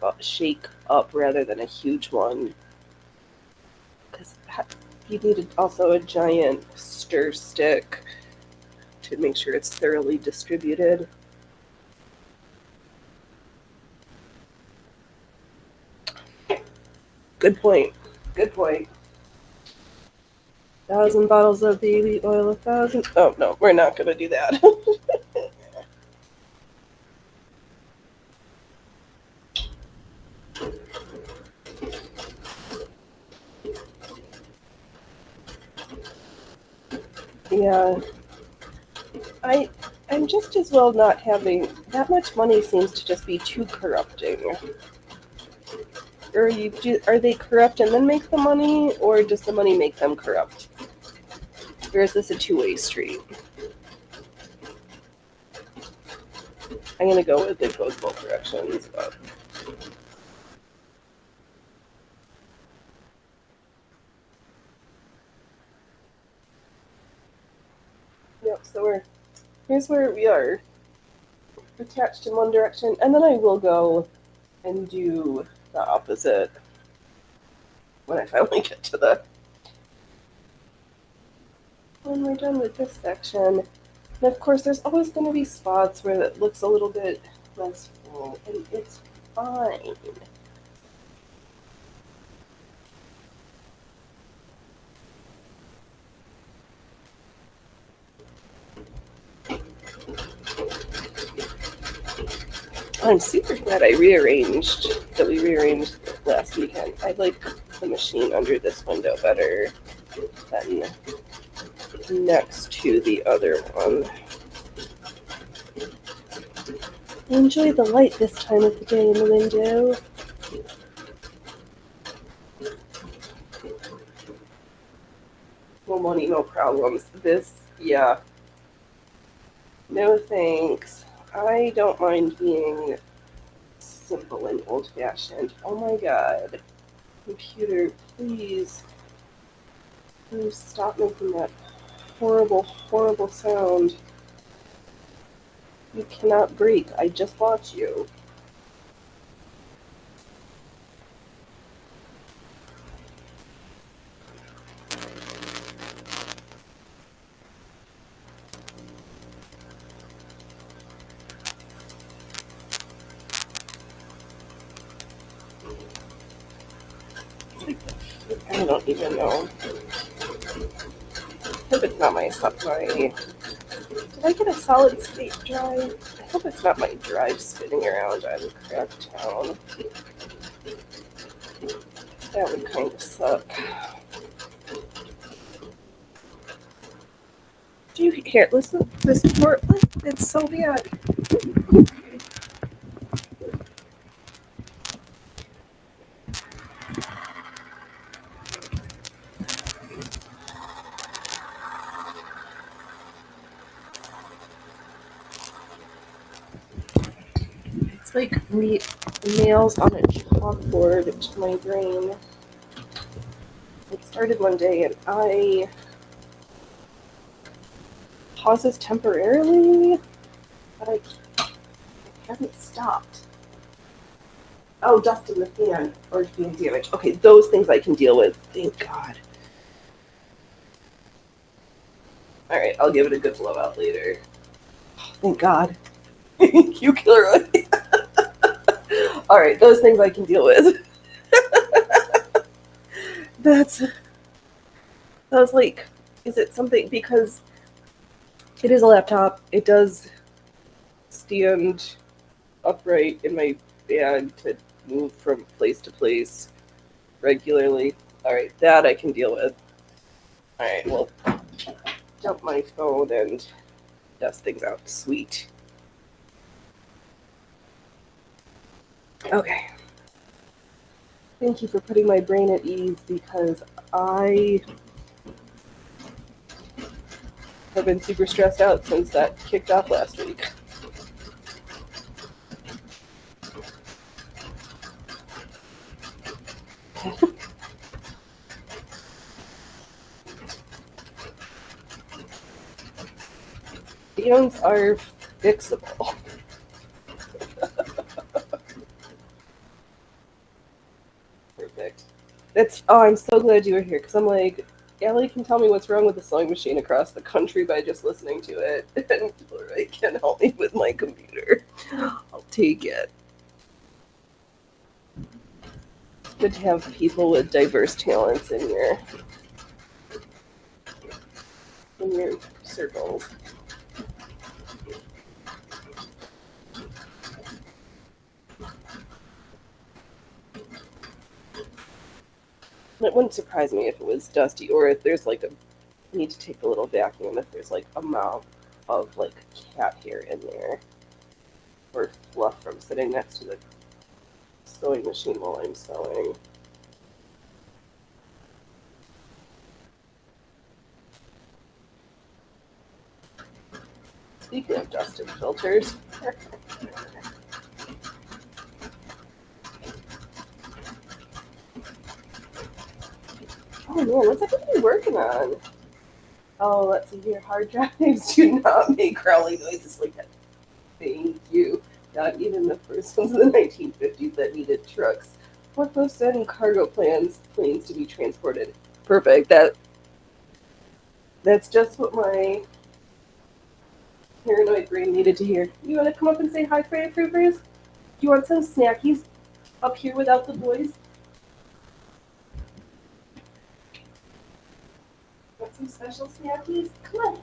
up rather than a huge one. Because You need also a giant stir stick to make sure it's thoroughly distributed. Good point. Good point. 1,000 bottles of baby oil, 1,000. Oh, no, we're not going to do that. Yeah. I'm just as well not having that much money. Seems to just be too corrupting. Or are they corrupt and then make the money, or does the money make them corrupt? Or is this a two-way street? I'm gonna go with it goes both directions, but yep. So here's where we are, attached in one direction, and then I will go and do the opposite when I finally get to the. When we're done with this section, and of course, there's always going to be spots where it looks a little bit less full, and it's fine. I'm super glad we rearranged last weekend. I like the machine under this window better than next to the other one. I enjoy the light this time of the day in the window. No money, no problems. This, yeah. No thanks. I don't mind being simple and old-fashioned. Oh my god. Computer, please stop making that horrible, horrible sound. You cannot break. I just bought you. I don't even know. I hope it's not my supply. Did I get a solid state drive? I hope it's not my drive spinning around on Cracktown. That would kind of suck. Do you hear? Listen, Portland. It's so bad. It's like nails on a chalkboard to my brain. It started one day and I pauses temporarily, but I haven't stopped. Oh, dust in the fan or being damaged. Okay, those things I can deal with. Thank God. All right, I'll give it a good blowout later. Oh, thank God. You killer. All right, those things I can deal with. That was like, is it something, because it is a laptop. It does stand upright in my bag to move from place to place regularly. All right, that I can deal with. All right, well, dump my phone and dust things out. Sweet. Okay. Thank you for putting my brain at ease, because I have been super stressed out since that kicked off last week. Hands are fixable. Perfect. Oh, I'm so glad you were here, because I'm like, Allie can tell me what's wrong with the sewing machine across the country by just listening to it, and Leroy can help me with my computer. I'll take it. It's good to have people with diverse talents in your circles. It wouldn't surprise me if it was dusty, or if there's like a need to take a little vacuum if there's like a mound of like cat hair in there, or fluff from sitting next to the sewing machine while I'm sewing. Speaking of dusted filters, oh man, what's everybody working on? Oh, let's see here. Hard drives do not make growling noises like that. Thank you. Not even the first ones in the 1950s that needed trucks. What goes in cargo planes to be transported? Perfect. That's just what my paranoid brain needed to hear. You want to come up and say hi, Freya Fruivers? Do you want some snackies up here without the boys? Want some special snackies? Come on.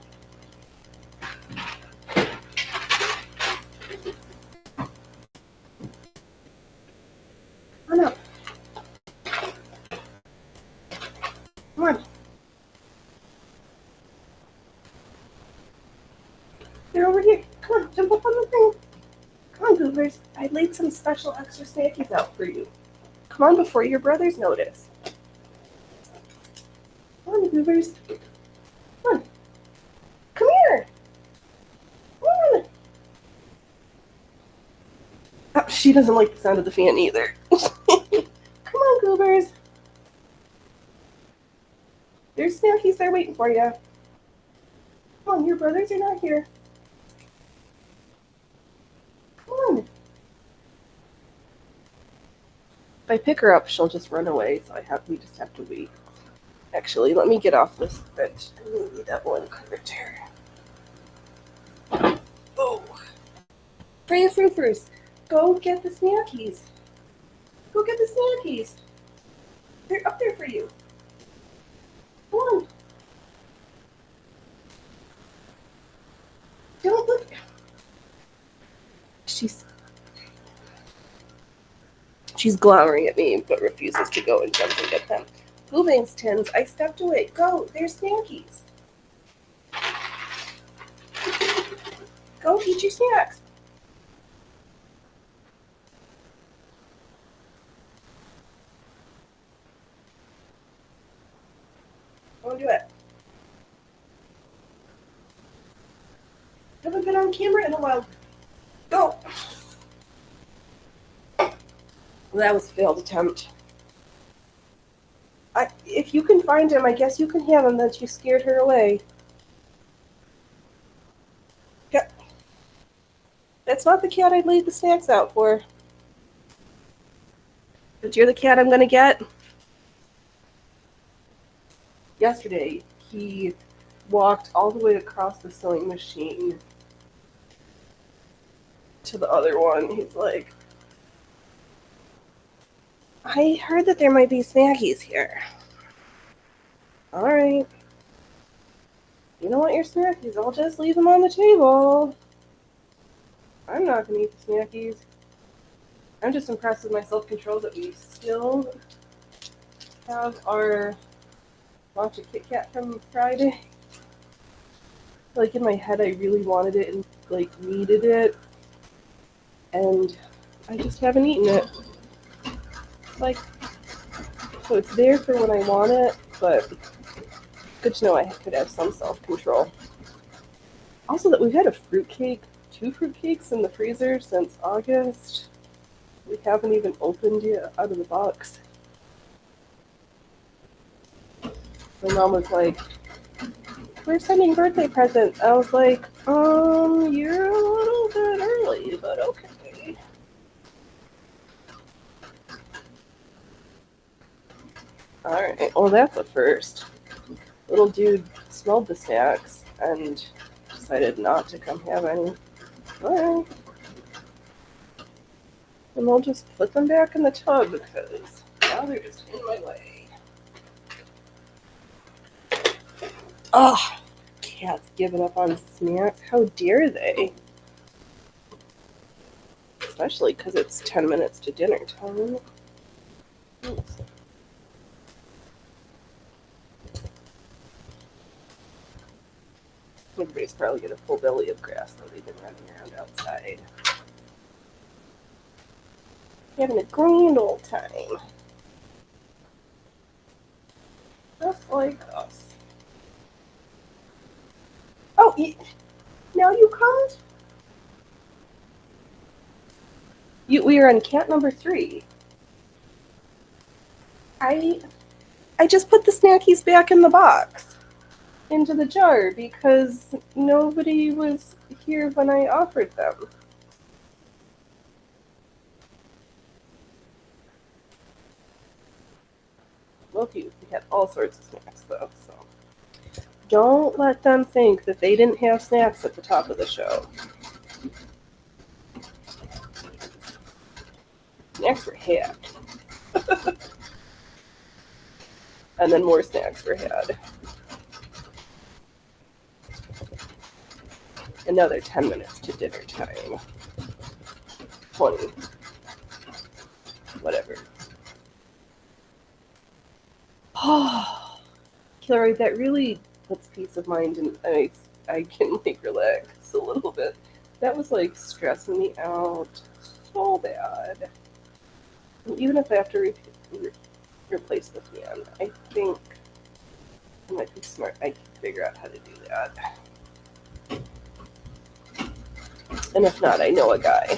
Come on up. Come on. They're over here. Come on, jump up on the thing. Come on, Goobers. I laid some special extra snackies out for you. Come on before your brothers notice. Come on, Goobers. Come on. Come here. Come on. Oh, she doesn't like the sound of the fan either. Come on, Goobers. There's snackies there waiting for you. Come on, your brothers are not here. Come on. If I pick her up, she'll just run away, so we just have to wait. Actually, let me get off this bench. I need that one critter. Oh. Freya Fruivers, go get the snackies. Go get the snackies. They're up there for you. Come on. Don't look. She's glowering at me, but refuses to go and jump and get them. Bluebangs tins, I stepped away. Go, there's snackies. Go eat your snacks. Go and do it. Haven't been on camera in a while. Go. That was a failed attempt. If you can find him, I guess you can have him, that you scared her away. Yeah. That's not the cat I'd laid the snacks out for. But you're the cat I'm gonna get. Yesterday, he walked all the way across the sewing machine to the other one. He's like, I heard that there might be snackies here. Alright. You don't want your snackies, I'll just leave them on the table. I'm not gonna eat the snackies. I'm just impressed with my self-control that we still have our matcha Kit Kat from Friday. Like in my head I really wanted it and like needed it. And I just haven't eaten it. Like, so it's there for when I want it, but good to know I could have some self-control. Also that we've had two fruitcakes in the freezer since August. We haven't even opened yet out of the box. My mom was like, we're sending birthday presents. I was like, you're a little bit early, but okay. Alright, well that's a first. Little dude smelled the snacks and decided not to come have any. Alright. And we'll just put them back in the tub because now they're just in my way. Ugh! Cats giving up on snacks. How dare they? Especially because it's 10 minutes to dinner time. Oops. Everybody's probably got a full belly of grass though they've been running around outside. Having a grand old time. Just like us. Oh, now you come? We are on cat number 3. I just put the snackies back in the box. Into the jar because nobody was here when I offered them. Well, we had all sorts of snacks though, so don't let them think that they didn't have snacks at the top of the show. Snacks were had. And then more snacks were had. And now they're 10 minutes to dinner time. 20. Whatever. Oh, Hillary, that really puts peace of mind and I can like relax a little bit. That was like stressing me out so bad. And even if I have to replace the fan, I think I might be smart. I can figure out how to do that. And if not, I know a guy.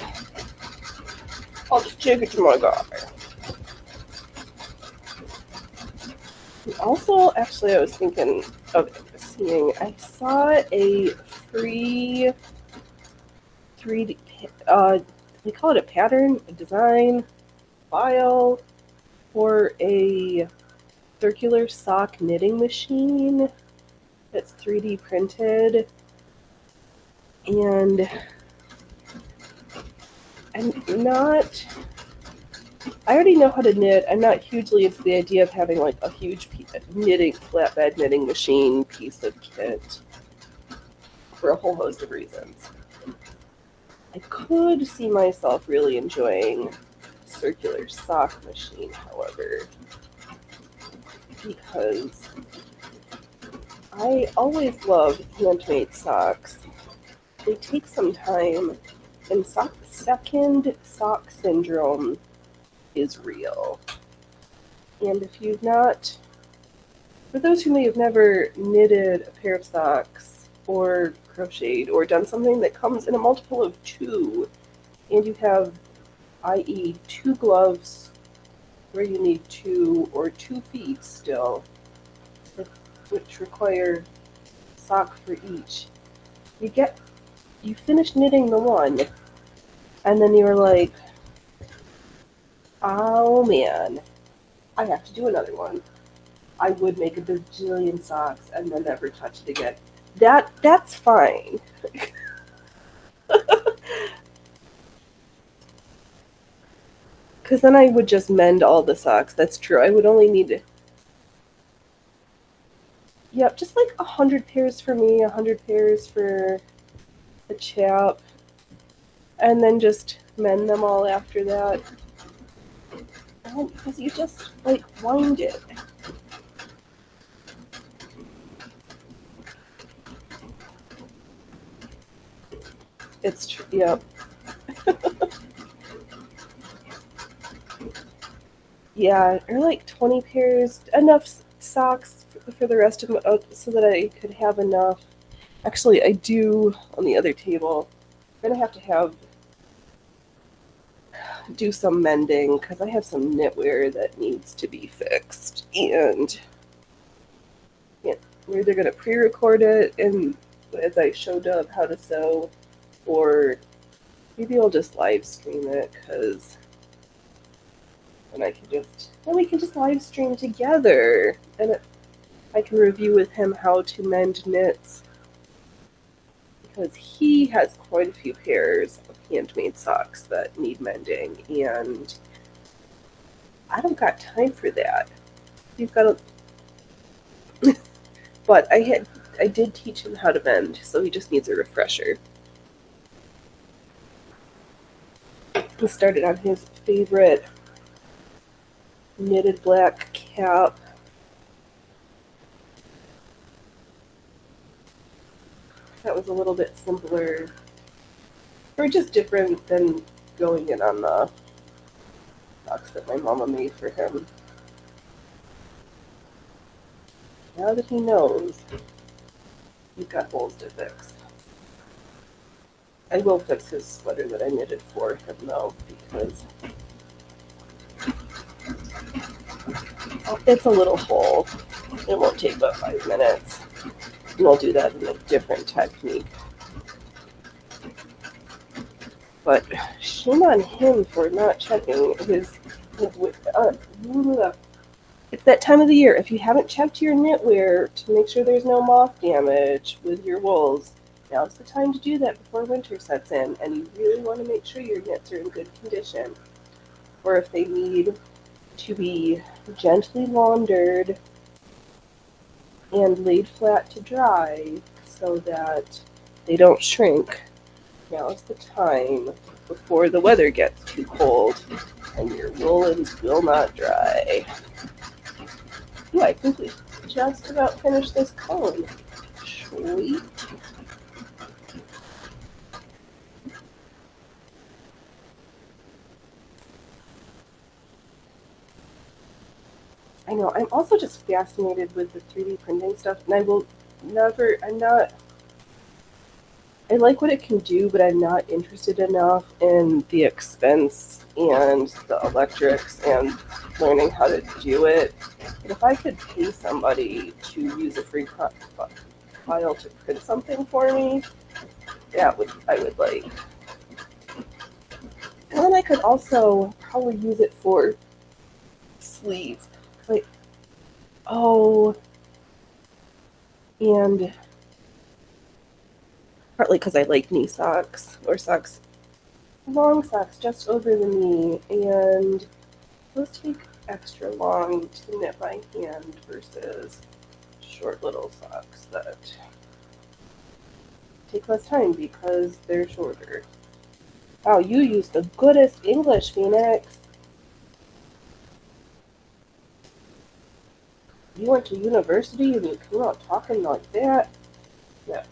I'll just take it to my guy. Also, actually, I was thinking of seeing, I saw a free 3D, they call it a pattern, a design file for a circular sock knitting machine that's 3D printed. And I already know how to knit. I'm not hugely into the idea of having like a huge flatbed knitting machine piece of kit for a whole host of reasons. I could see myself really enjoying a circular sock machine, however, because I always love handmade socks. They take some time, and second sock syndrome is real. And if you've not, for those who may have never knitted a pair of socks or crocheted or done something that comes in a multiple of 2, and you have, i.e., 2 gloves where you need 2 or 2 feet still, which require a sock for each, you finish knitting the one, and then you're like, oh man, I have to do another one. I would make a bajillion socks and then never touch it again. That's fine. Because then I would just mend all the socks. That's true. I would only need, yep, just like 100 pairs for me, 100 pairs for the chap, and then just mend them all after that. Because you just like wind it. It's true. Yep. Yeah, or like 20 pairs, enough socks for the rest of them, so that I could have enough. Actually, I do on the other table. I'm gonna have to do some mending because I have some knitwear that needs to be fixed, and yeah, we're either gonna pre-record it and as I showed up how to sew, or maybe I'll just live stream it because then we can just live stream together, and I can review with him how to mend knits because he has quite a few pairs of handmade socks that need mending, and I don't got time for that. You've got to, but I did teach him how to mend, so he just needs a refresher. He started on his favorite knitted black cap. That was a little bit simpler, or just different than going in on the socks that my mama made for him. Now that he knows, he's got holes to fix. I will fix his sweater that I knitted for him though, because it's a little hole. It won't take but 5 minutes. And I'll do that in a different technique. But shame on him for not checking his it's that time of the year. If you haven't checked your knitwear to make sure there's no moth damage with your wools, now's the time to do that before winter sets in, and you really want to make sure your knits are in good condition. Or if they need to be gently laundered and laid flat to dry so that they don't shrink, now's the time before the weather gets too cold and your woolens will not dry. Yeah, I think we just about finished this cone. Sweet. I know, I'm also just fascinated with the 3D printing stuff, and I like what it can do, but I'm not interested enough in the expense and the electrics and learning how to do it. But if I could pay somebody to use a free file to print something for me, I would like. And then I could also probably use it for sleeves. Like, oh, and partly because I like knee socks or socks, long socks just over the knee, and those take extra long to knit by hand versus short little socks that take less time because they're shorter. Wow, you use the goodest English, Phoenix. You went to university and you came out talking like that? Yes.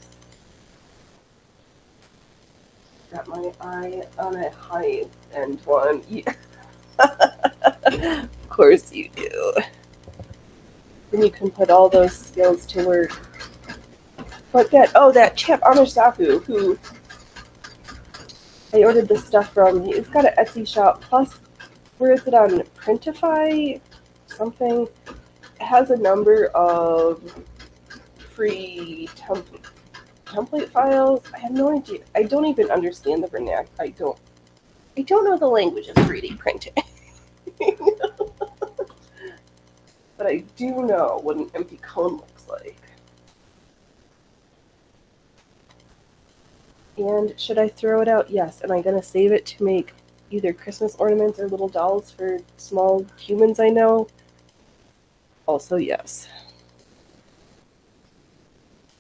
Got my eye on a high-end one. Yeah. Of course you do. Then you can put all those skills to work. But that chap, Amish Saku, who I ordered this stuff from, he's got an Etsy shop, plus, where is it on Printify? Something. It has a number of free template files. I have no idea. I don't even understand the vernacular. I don't know the language of 3D printing. But I do know what an empty cone looks like. And should I throw it out? Yes. Am I going to save it to make either Christmas ornaments or little dolls for small humans I know? Also, yes.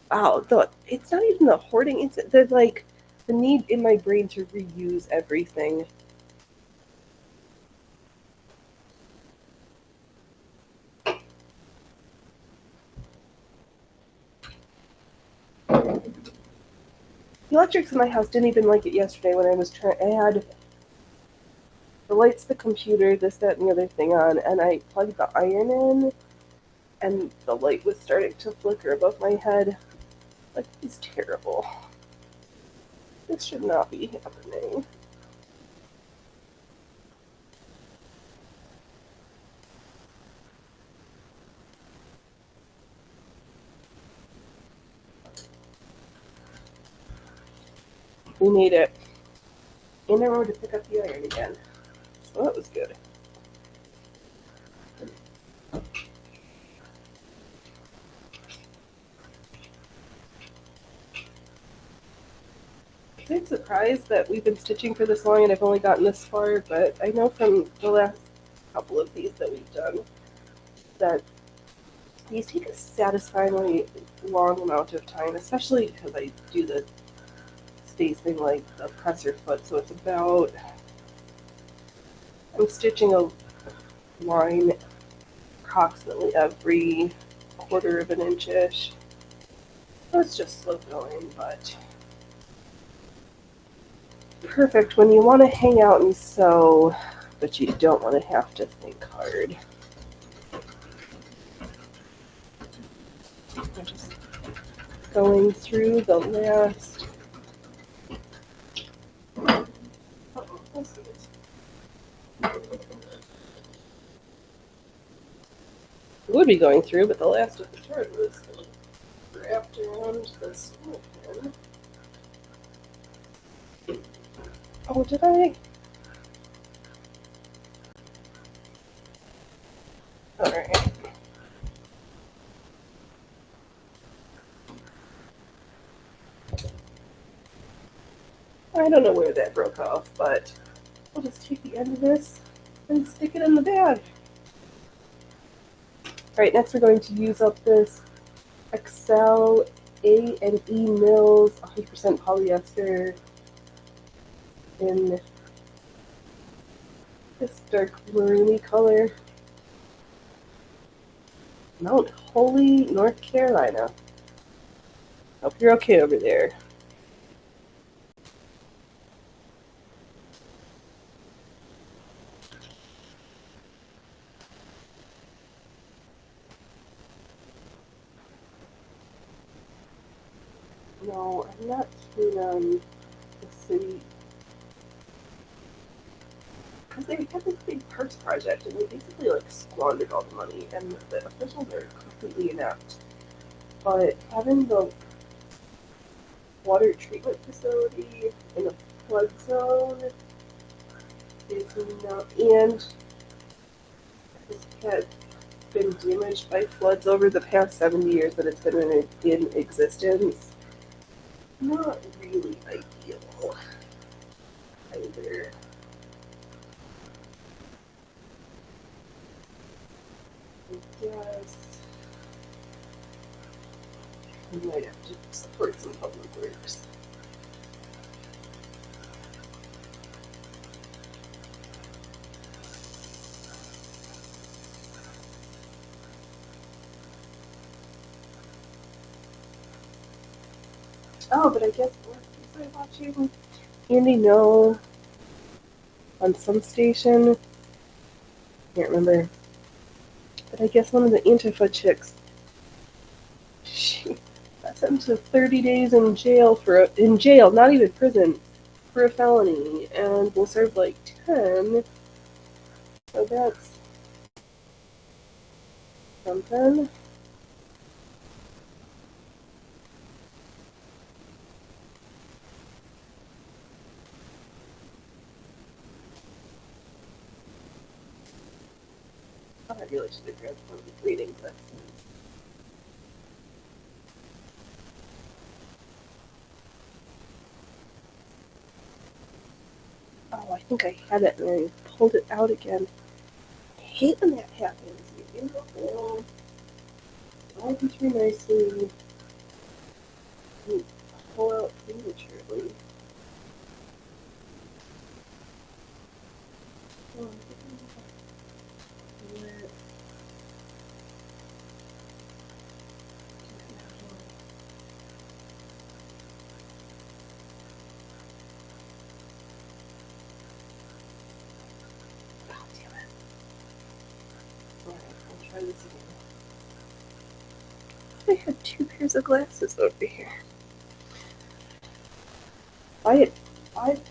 Wow, it's not even the hoarding. It's the need in my brain to reuse everything. The electrics in my house didn't even like it yesterday when I was trying. I had the lights, the computer, this, that, and the other thing on, and I plugged the iron in, and the light was starting to flicker above my head. Like, it's terrible. This should not be happening. We made it. And I remembered to pick up the iron again. So that was good. I'm surprised that we've been stitching for this long and I've only gotten this far, but I know from the last couple of these that we've done that these take a satisfyingly long amount of time, especially because I do the spacing like the presser foot, so it's about, I'm stitching a line approximately every quarter of an inch-ish. So it's just slow going, but perfect when you want to hang out and sew, but you don't want to have to think hard. I'm just going through the last. Uh-oh, let's see this. Would be going through, but the last of the thread was wrapped around the spool pin. Oh, did I? Alright. I don't know where that broke off, but I'll just take the end of this and stick it in the bag. Alright, next we're going to use up this Excel A&E Mills 100% polyester in this dark maroony color. Mount Holy, North Carolina. Hope you're okay over there. No, I'm not keen on the city. Because they had this big parks project and they basically like squandered all the money and the officials are completely inept. But having the water treatment facility in a flood zone is not, and this had been damaged by floods over the past 70 years that it's been in existence. Not really ideal either. I guess we might have to support some public works. Oh, but I guess was I watching Andy No on some station? Can't remember. But I guess one of the Antifa chicks, she got sentenced to 30 days in jail not even prison, for a felony, and will serve like 10. So that's something. Oh, I really should have grabbed one of the reading lessons. Oh, I think I had it and I pulled it out again. I hate when that happens. You do the whole all go through nicely. You pull out prematurely. Oh, I'll try this again. I had two pairs of glasses over here. I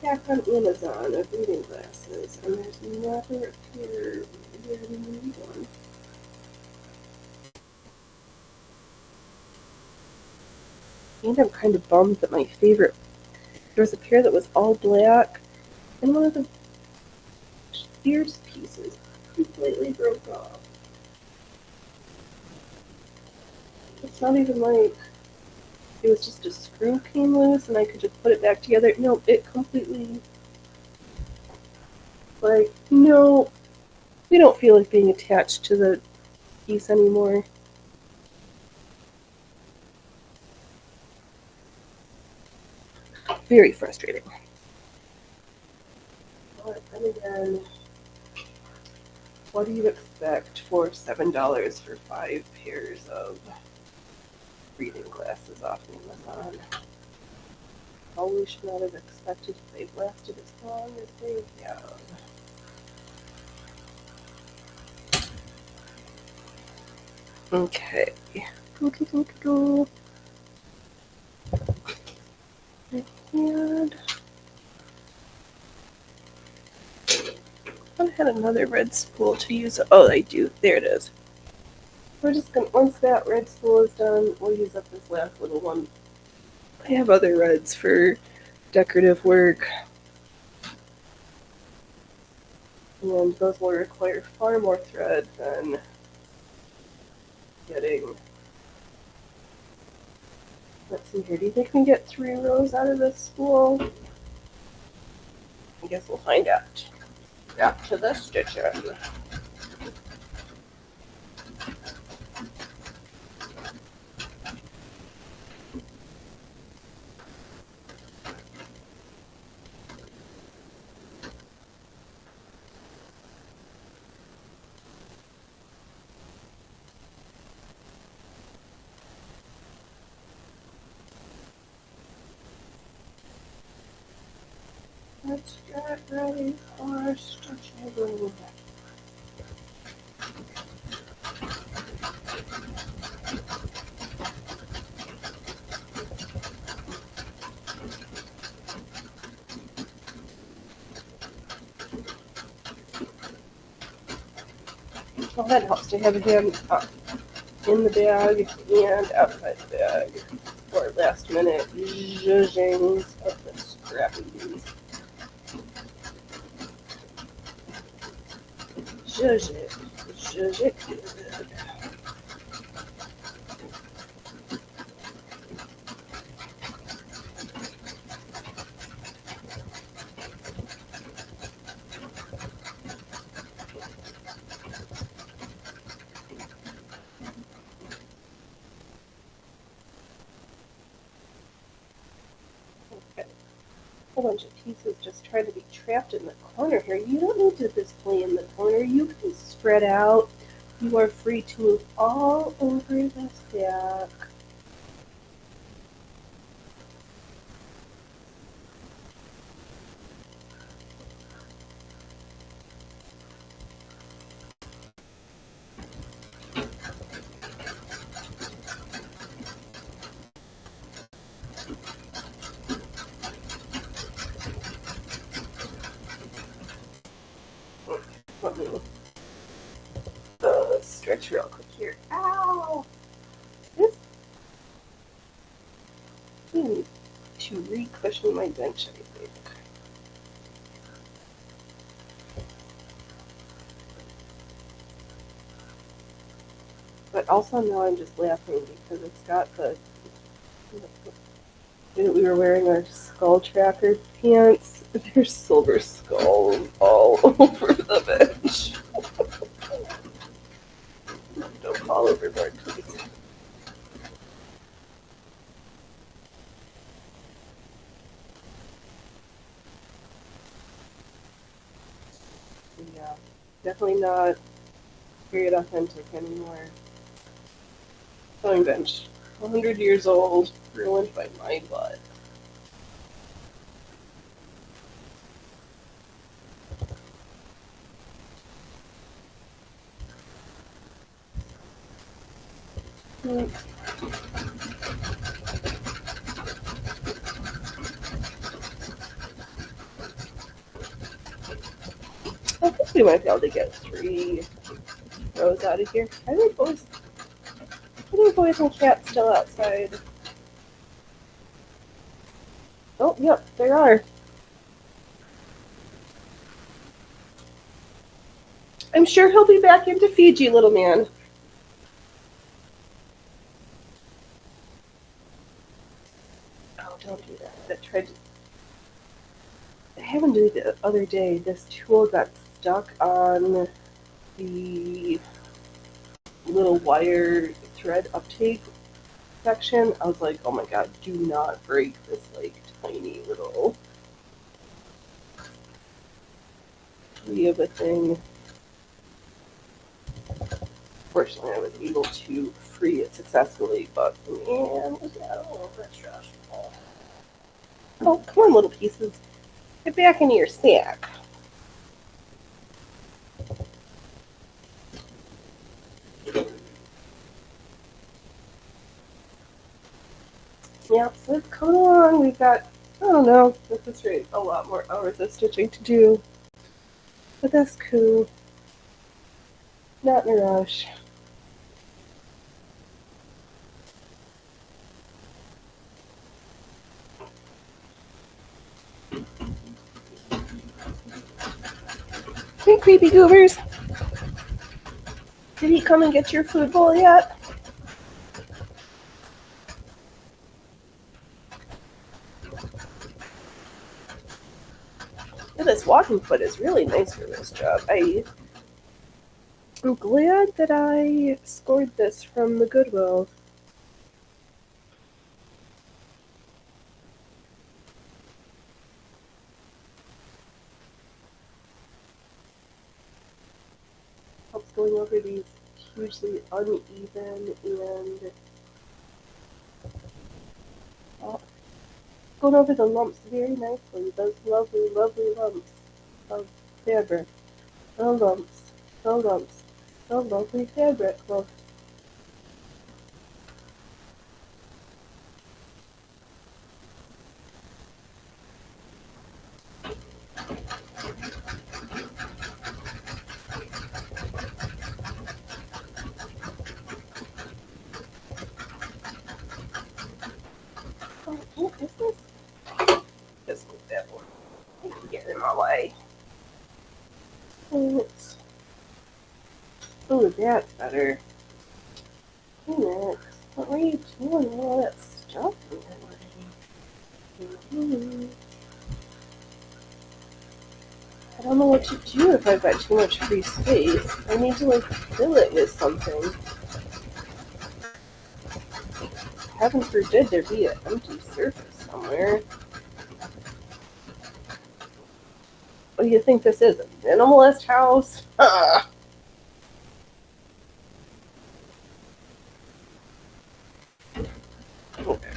pack on Amazon of reading glasses, and there's never a pair where you need one. And I'm kind of bummed that my favorite, there was a pair that was all black, and one of the ears pieces completely broke off. It's not even like it was just a screw came loose and I could just put it back together. No, it completely, like, no, we don't feel like being attached to the piece anymore. Very frustrating. But then again, what do you expect for $7 for 5 pairs of reading glasses off Amazon? Probably should not have expected they've lasted as long as they have. Okay. I had another red spool to use. Oh, I do. There it is. We're just gonna, once that red spool is done, we'll use up this last little one. I have other reds for decorative work. And those will require far more thread than getting. Let's see here. Do you think we can get 3 rows out of this spool? I guess we'll find out. Back to the stitching. Let's get ready for stitching. Well, that helps to have it in the bag and outside the bag for last minute zhuzhings of the scrappies. Zhuzh it good. A bunch of pieces just trying to be trapped in the corner here. You don't need to display in the corner. You can spread out. You are free to move all over this back. Let me stretch real quick here. Ow! This I need to re-cushion my bench, I think. But also now I'm just laughing because it's got the we were wearing our skull tracker pants. There's silver skulls all over the bench. Don't fall overboard, please. Yeah, definitely not period authentic anymore. Sewing bench, 100 years old, ruined by my butt. I think we might be able to get 3 rows out of here. I think boys and cats still outside. Oh, yep, there are. I'm sure he'll be back into Fiji, little man. don't do that. That tried to. It happened to me the other day. This tool got stuck on the little wire thread uptake section. I was like, oh my god, do not break this like tiny little tree of a thing. Fortunately, I was able to free it successfully, but man, was that all over stressful. Oh, come on, little pieces. Get back into your sack. Yeah, so it's coming along. We've got, I don't know, at this rate, a lot more hours of stitching to do. But that's cool. Not in a rush. Hey, creepy goobers. Did he come and get your food bowl yet? Yeah, this walking foot is really nice for this job. I'm glad that I scored this from the Goodwill. Helps going over these hugely uneven and going over the lumps very nicely. Those lovely, lovely lumps of fabric. The lumps, the lumps, the lovely fabric. Well, oh, what is this? This is that one. I can get in my way. Thanks. Oh, that's better. Hey, Max, what were you doing with all that stuff in your way? I don't know what to do if I've got too much free space. I need to, like, fill it with something. Heaven forbid there be an empty surface somewhere. What do you think this is? A minimalist house? Okay.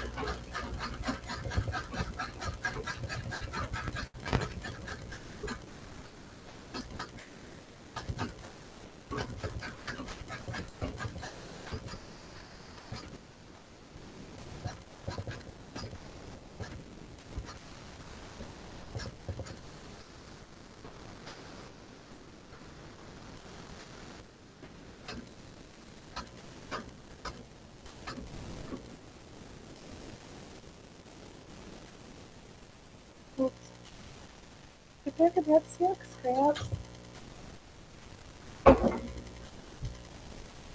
Oops. Get back in that sack, Scraps.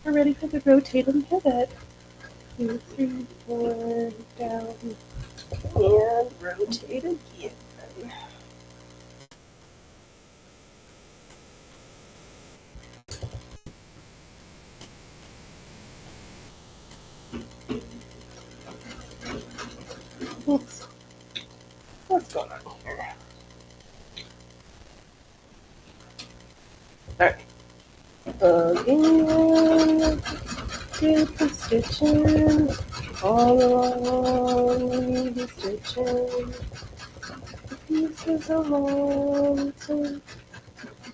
We're ready for the rotating pivot. 2, 3, 4, down, and rotate again. Oops. What's going on here? Alright. Again, get the stitching all along the stitching. The pieces of lonesome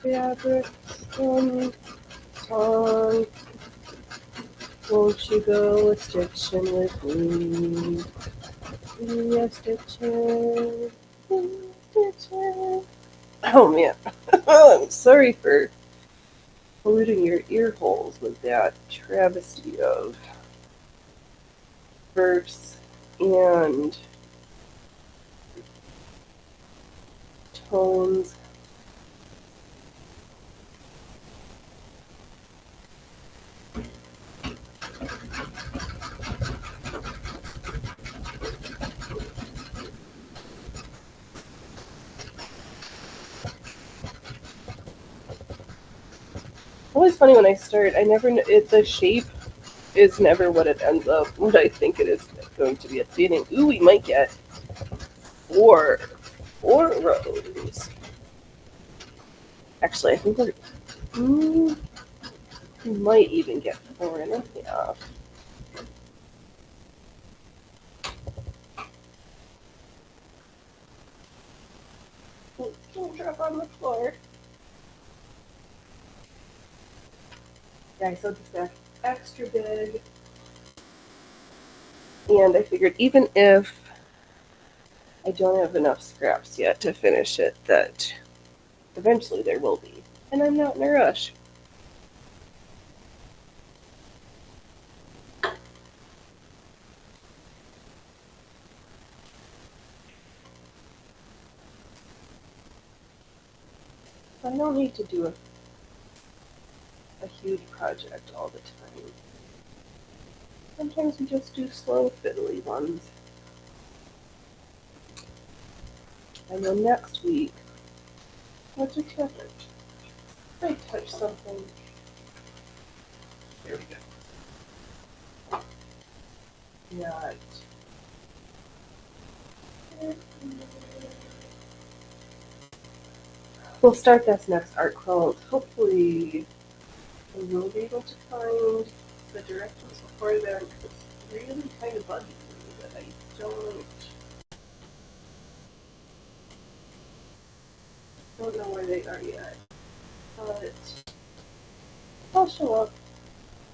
fabric from song. Won't you go a stitching with me? Be a stitching, stitching. Oh man, I'm sorry for polluting your ear holes with that travesty of verse and tones. always funny when I start. I never the shape is never what it ends up. What I think it is going to be at the beginning. Ooh, we might get four rows. Actually, I think we might even get 4.5. Don't drop on the floor. Yeah, I sewed this back extra big. And I figured even if I don't have enough scraps yet to finish it, that eventually there will be. And I'm not in a rush. I don't need to do a huge project all the time. Sometimes we just do slow, fiddly ones. I know next week. What's your challenge? I touch something. There we go. Not. We'll start this next art quilt. Hopefully, we will be able to find the directions before then. It's really kind of buggy me that I don't know where they are yet. But I'll show up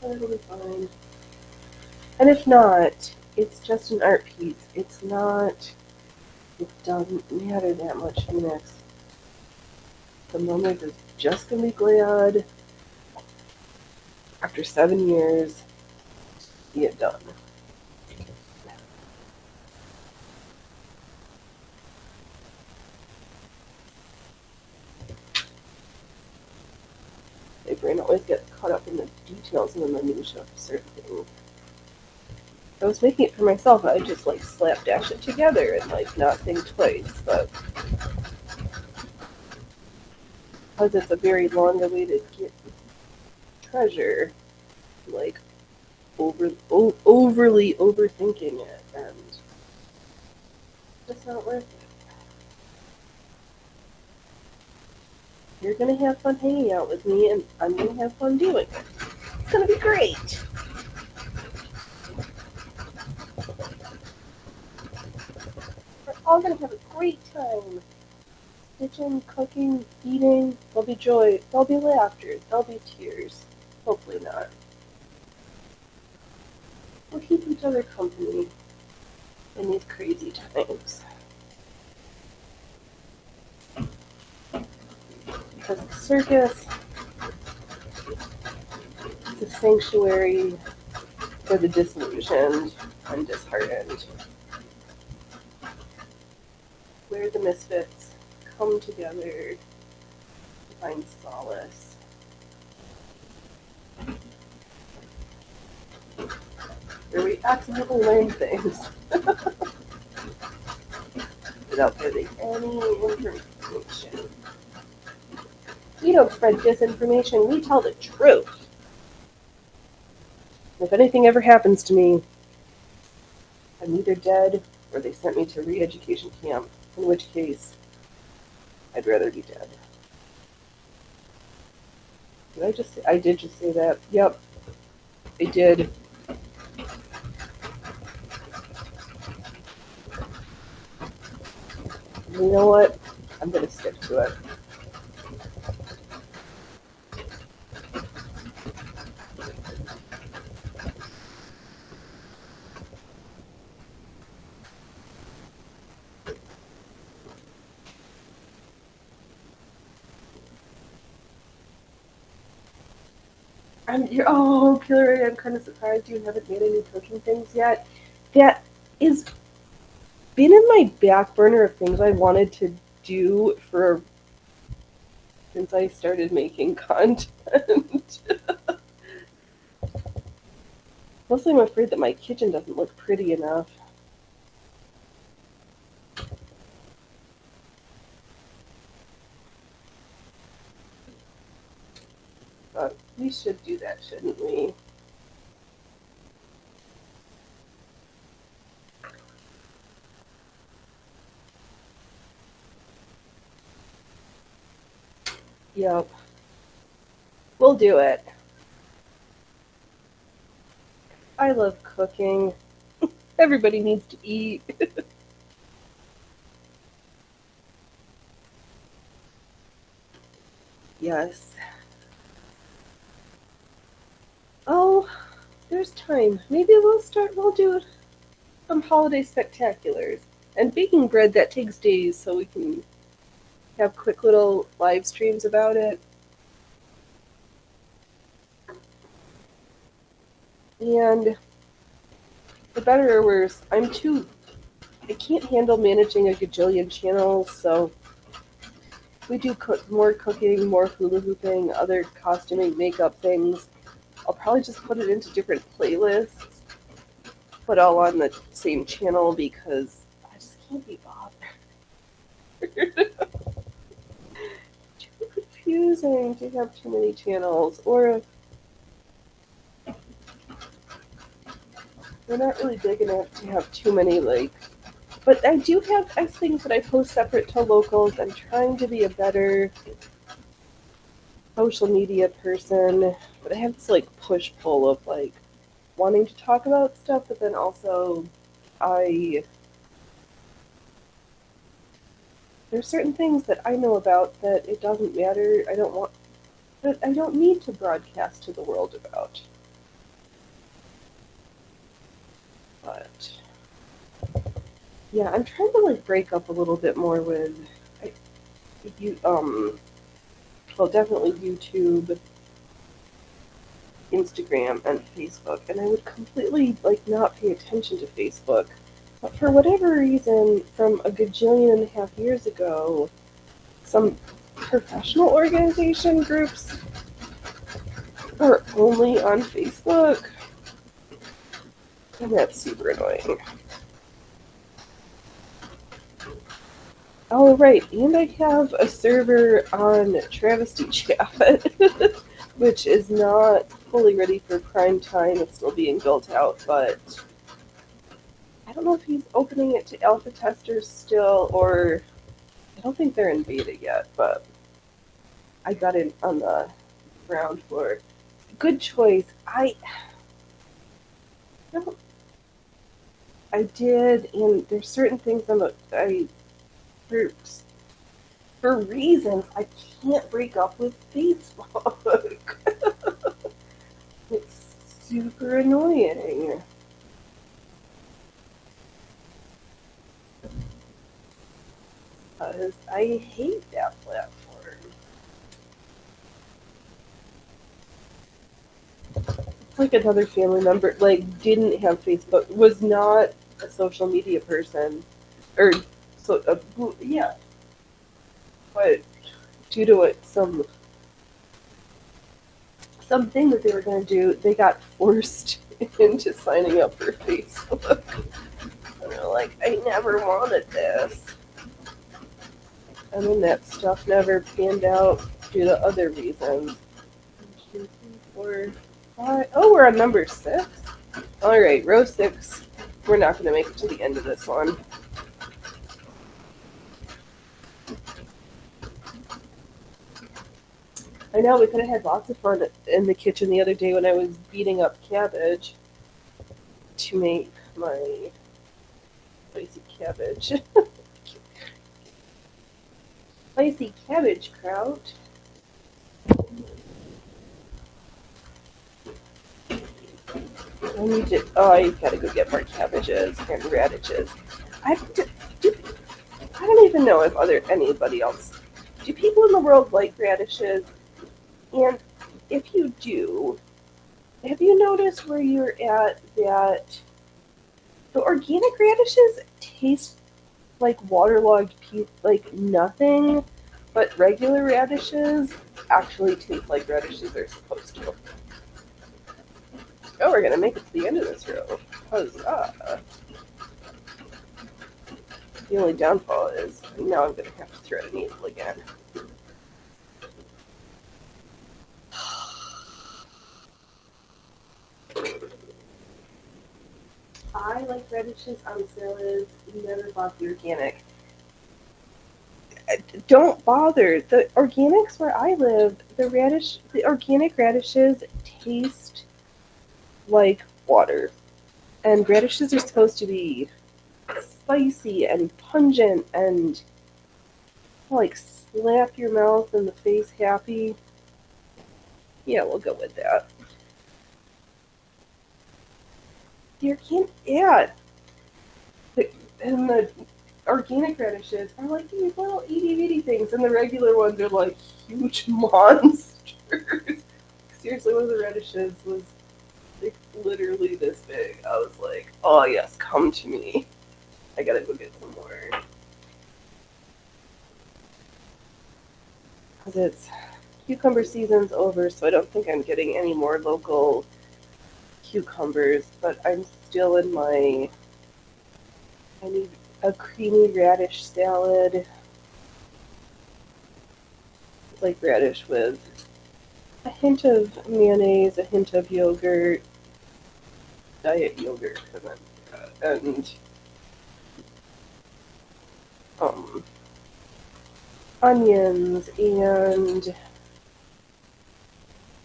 and it'll be fine. And if not, it's just an art piece. It's not, it doesn't matter that much, Phoenix. The moment is just gonna be glad after 7 years, see it done. My brain always gets caught up in the details and the minutiae of certain things. If I was making it for myself, I'd just like slapdash it together and like not think twice, but because it's a very long-awaited treasure, like overly overthinking it, and it's not worth it. You're gonna have fun hanging out with me, and I'm gonna have fun doing it. It's gonna be great. We're all gonna have a great time. Stitching, cooking, eating. There'll be joy. There'll be laughter. There'll be tears. Hopefully not. We'll keep each other company in these crazy times. Because the circus is a sanctuary for the disillusioned and disheartened, where the misfits come together to find solace. Where we accidentally learn things without giving any information. We don't spread disinformation, we tell the truth. If anything ever happens to me, I'm either dead or they sent me to re-education camp, in which case I'd rather be dead. I did just say that. Yep, I did. You know what? I'm gonna stick to it. Oh, Hillary, I'm kind of surprised you haven't made any cooking things yet. That is been in my back burner of things I wanted to do for since I started making content. Mostly I'm afraid that my kitchen doesn't look pretty enough. But we We should do that, shouldn't we? Yep. We'll do it. I love cooking. Everybody needs to eat. Yes. Oh, there's time. Maybe we'll do some holiday spectaculars. And baking bread, that takes days, so we can have quick little live streams about it. And for better or worse, I can't handle managing a gajillion channels, so we do more cooking, more hula hooping, other costuming, makeup things. I'll probably just put it into different playlists, put all on the same channel because I just can't be bothered. Too confusing to have too many channels, or they're not really big enough to have too many, but I do have things that I post separate to locals. I'm trying to be a better social media person, but I have this push-pull of wanting to talk about stuff, but then also there's certain things that I know about that it doesn't matter. I don't need to broadcast to the world about. But yeah, I'm trying to break up a little bit more with definitely YouTube, Instagram, and Facebook. And I would completely not pay attention to Facebook. But for whatever reason, from a gajillion and a half years ago, some professional organization groups are only on Facebook. And that's super annoying. Oh, right, and I have a server on Travesty Chat, which is not fully ready for prime time. It's still being built out, but I don't know if he's opening it to alpha testers still, or I don't think they're in beta yet, but I got in on the ground floor. Good choice. I did, and there's certain things for reasons I can't break up with Facebook. It's super annoying. Because I hate that platform. It's like another family member, didn't have Facebook, was not a social media person, or yeah, but due to something that they were going to do, they got forced into signing up for Facebook. And they're like, I never wanted this. And then that stuff never panned out due to other reasons. 1, 2, 3, 4, 5. Oh, we're on number 6. All right, row 6. We're not going to make it to the end of this one. I know, we could have had lots of fun in the kitchen the other day when I was beating up cabbage to make my spicy cabbage. Spicy cabbage kraut. I gotta go get more cabbages and radishes. I don't even know if anybody else. Do people in the world like radishes? And if you do, have you noticed where you're at that the organic radishes taste like waterlogged nothing, but regular radishes actually taste like radishes are supposed to. Oh, we're gonna make it to the end of this row. Huzzah. The only downfall is now I'm gonna have to thread a needle again. I like radishes on salads. Never bought the organic. Don't bother. The organics where I live, the organic radishes taste like water. And radishes are supposed to be spicy and pungent and like slap your mouth in the face happy. Yeah, we'll go with that. Yeah. And the organic radishes are like these little itty bitty things, and the regular ones are like huge monsters. Seriously, one of the radishes was like literally this big. I was like, oh yes, come to me. I gotta go get some more. Because it's cucumber season's over, so I don't think I'm getting any more local cucumbers, but I'm still in my. I need a creamy radish salad, like radish with a hint of mayonnaise, a hint of yogurt, diet yogurt, and um, onions and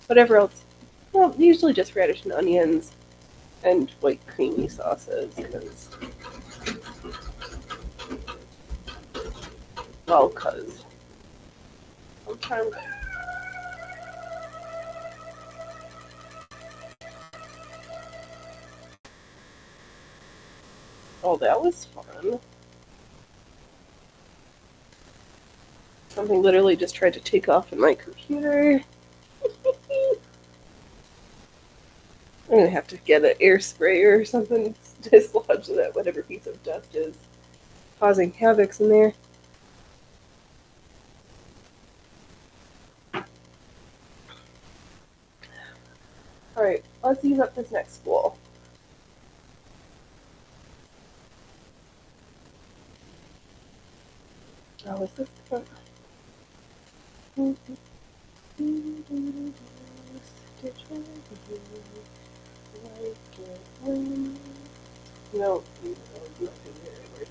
whatever else. Well, usually just radish and onions and like creamy sauces. Cause sometimes. Oh, that was fun. Something literally just tried to take off in my computer. I'm gonna have to get an air sprayer or something to dislodge that whatever piece of dust is causing havocs in there. Alright, let's use up this next spool. Oh, is this the no, nothing here anywhere.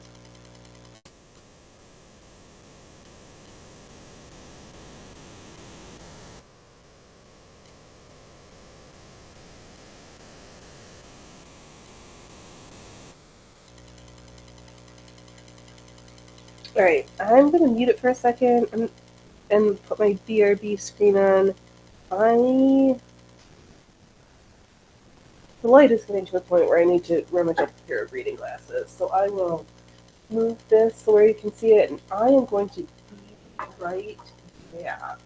Alright, I'm gonna mute it for a second and put my BRB screen on. The light is getting to a point where I need to rummage up a pair of reading glasses, so I will move this so where you can see it, and I am going to be right back.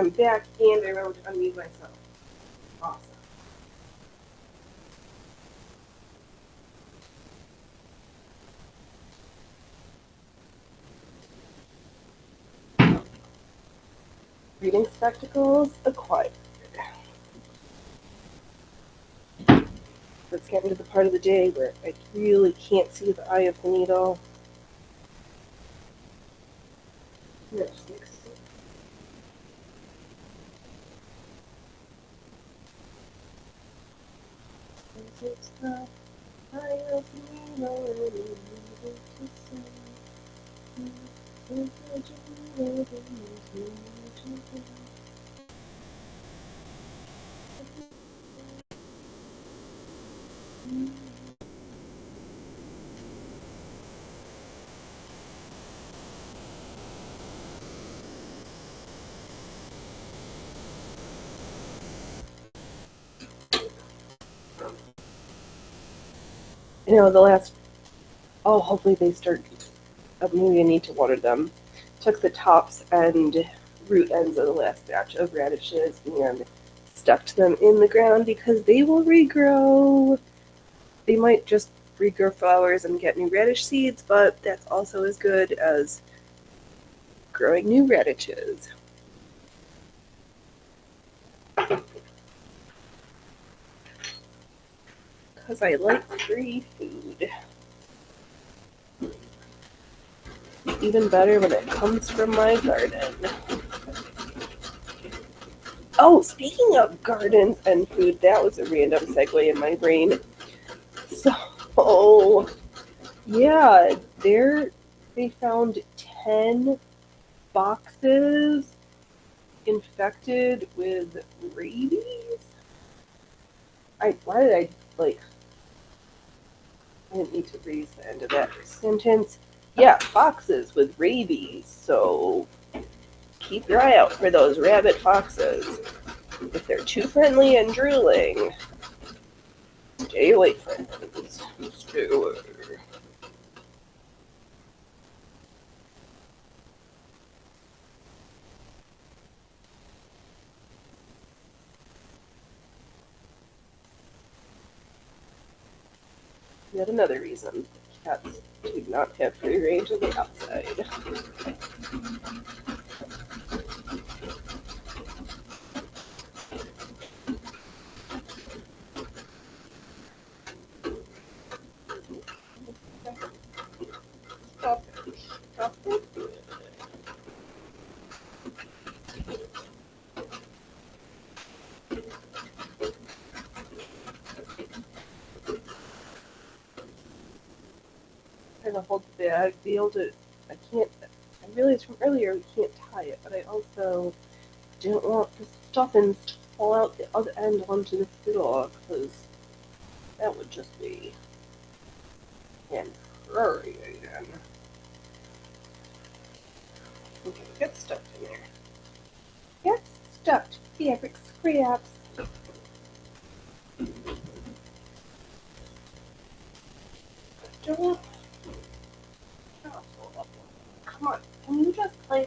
I'm back and I remember to unmute myself. Awesome. Reading spectacles acquired. Let's get into the part of the day where I really can't see the eye of the needle. It's the eye of the needle and it needed to say, "It's the jingle that is needed to say." You know, hopefully they start, maybe I need to water them. Took the tops and root ends of the last batch of radishes and stuck them in the ground because they will regrow. They might just regrow flowers and get new radish seeds, but that's also as good as growing new radishes. Because I like free food. Even better when it comes from my garden. Oh, speaking of gardens and food, that was a random segue in my brain. So, yeah, they found 10 boxes infected with rabies. I didn't need to read the end of that sentence. Yeah, boxes with rabies. So keep your eye out for those rabbit foxes. If they're too friendly and drooling, stay away from them. Stay away. Yet another reason cats do not have free range of the outside. Stop it. Stop it. Trying to hold the bag, be able to. I realized from earlier we can't tie it, but I also didn't want the stuffing to fall out the other end onto the floor, because that would just be infuriating. Okay, get stuffed in there. Get stuffed, fabric scraps. Don't. Come on, can you just play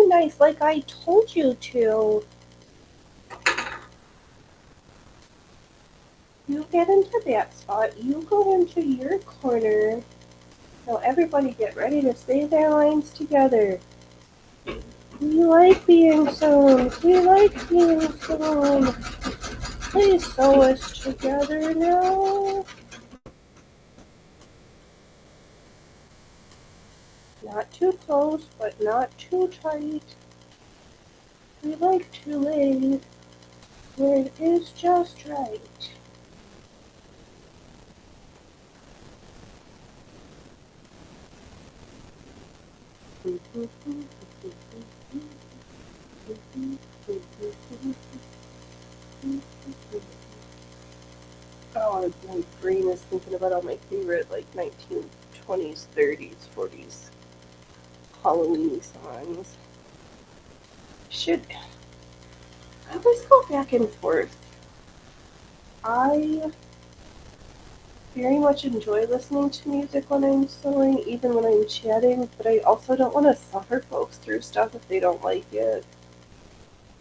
nice like I told you to? You get into that spot, you go into your corner. Now everybody get ready to say their lines together. We like being sewn. We like being sewn. Please sew us together now. Not too close, but not too tight. We like to lay where it is just right. Oh, my brain is thinking about all my favorite 1920s, 30s, 40s Halloween songs. I always go back and forth. I very much enjoy listening to music when I'm sewing, even when I'm chatting, but I also don't want to suffer folks through stuff if they don't like it.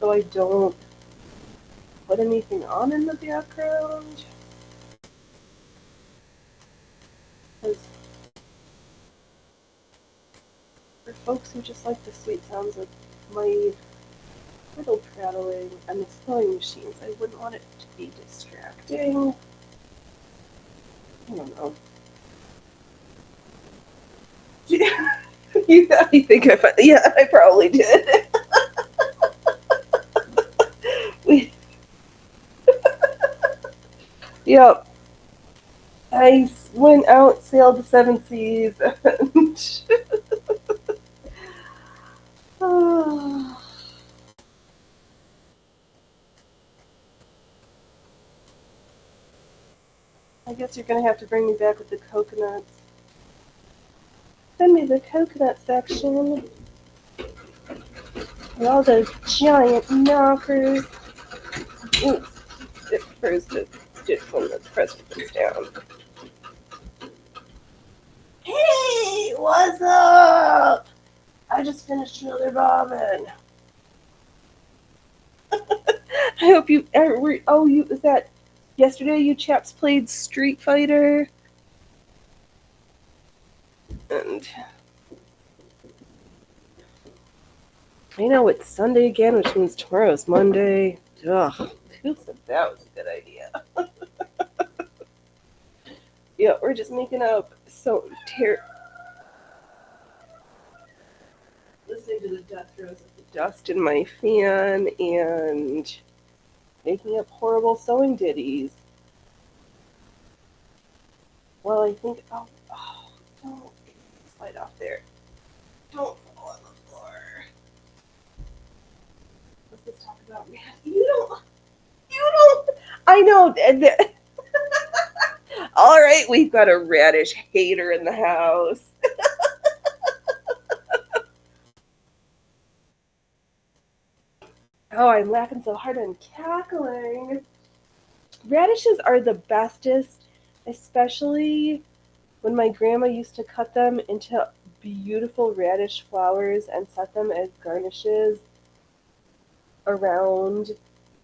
so I don't put anything on in the background. 'Cause for folks who just like the sweet sounds of my little prattling and the sewing machines, I wouldn't want it to be distracting. I don't know. I think I probably did. Yep. I went out, sailed the seven seas, and I guess you're gonna have to bring me back with the coconuts. Send me the coconut section. With all those giant knockers. Oops. It prefers to ditch one that's pressed this down. Hey, what's up? I just finished another bobbin. I hope you were. Oh, is that yesterday? You chaps played Street Fighter, and I know it's Sunday again, which means tomorrow's Monday. Ugh, who said that was a good idea? Yeah, we're just making up listening to the death throes of the dust in my fan and making up horrible sewing ditties. Well, I think don't slide off there. Don't fall on the floor. Let's just talk about you don't. I know. All right, we've got a radish hater in the house. Oh, I'm laughing so hard I'm cackling. Radishes are the bestest, especially when my grandma used to cut them into beautiful radish flowers and set them as garnishes around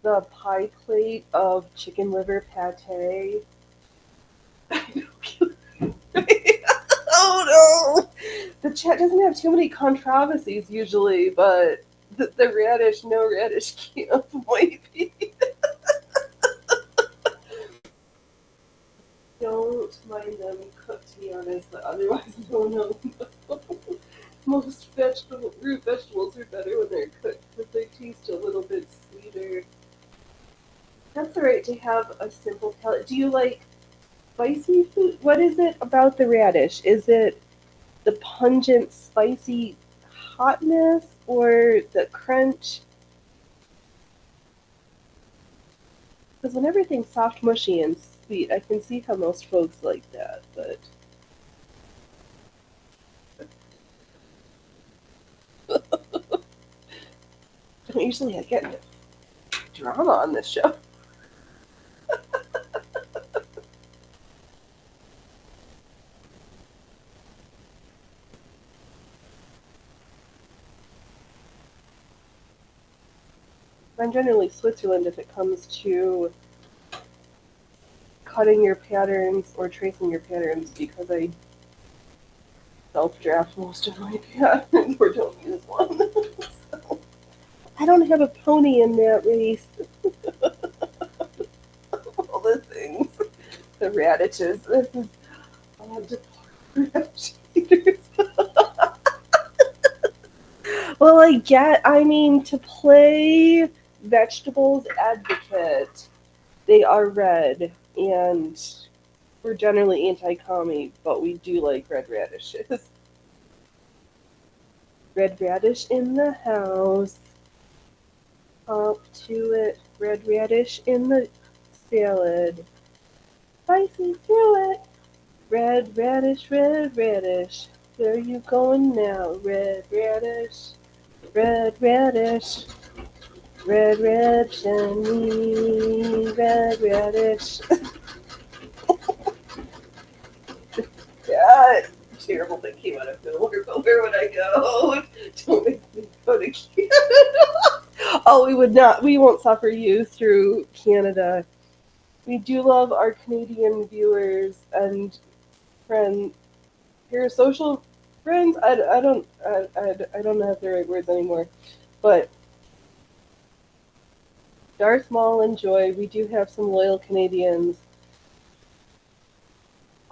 the pie plate of chicken liver pate. Oh no! The chat doesn't have too many controversies usually, but the radish, no radish camp might be. Don't mind them cooked, to be honest, but otherwise, no. Most root vegetables are better when they're cooked because they taste a little bit sweeter. That's alright to have a simple palate. Do you like spicy food? What is it about the radish? Is it the pungent, spicy hotness or the crunch? Because when everything's soft, mushy, and sweet, I can see how most folks like that, but I don't usually get drama on this show. I'm generally Switzerland if it comes to cutting your patterns or tracing your patterns because I self-draft most of my patterns or don't use one. So, I don't have a pony in that race. All the things. The radishes. This is radish haters. Well, to play vegetables advocate, they are red, and we're generally anti-commie, but we do like red radishes. Red radish in the house. Up to it. Red radish in the salad. Spicy through it. Red radish, red radish. Where are you going now? Red radish. Red radish. Red radish and me. Red radish. God, terrible thing came out of nowhere, but where would I go? Don't make me go to Canada. Oh, we would not. We won't suffer you through Canada. We do love our Canadian viewers and friends. Your social friends. I don't have the right words anymore. But Darth Maul and Joy, we do have some loyal Canadians.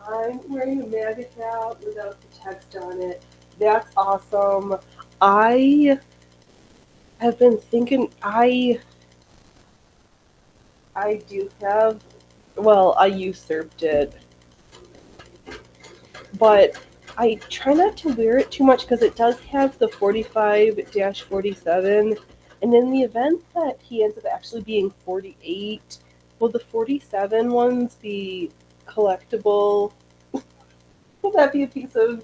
I'm wearing a MAGA hat without the text on it. That's awesome. I have been thinking. I do have. Well, I usurped it, but I try not to wear it too much because it does have the 45-47. And in the event that he ends up actually being 48, will the 47 ones be collectible? Will that be a piece of.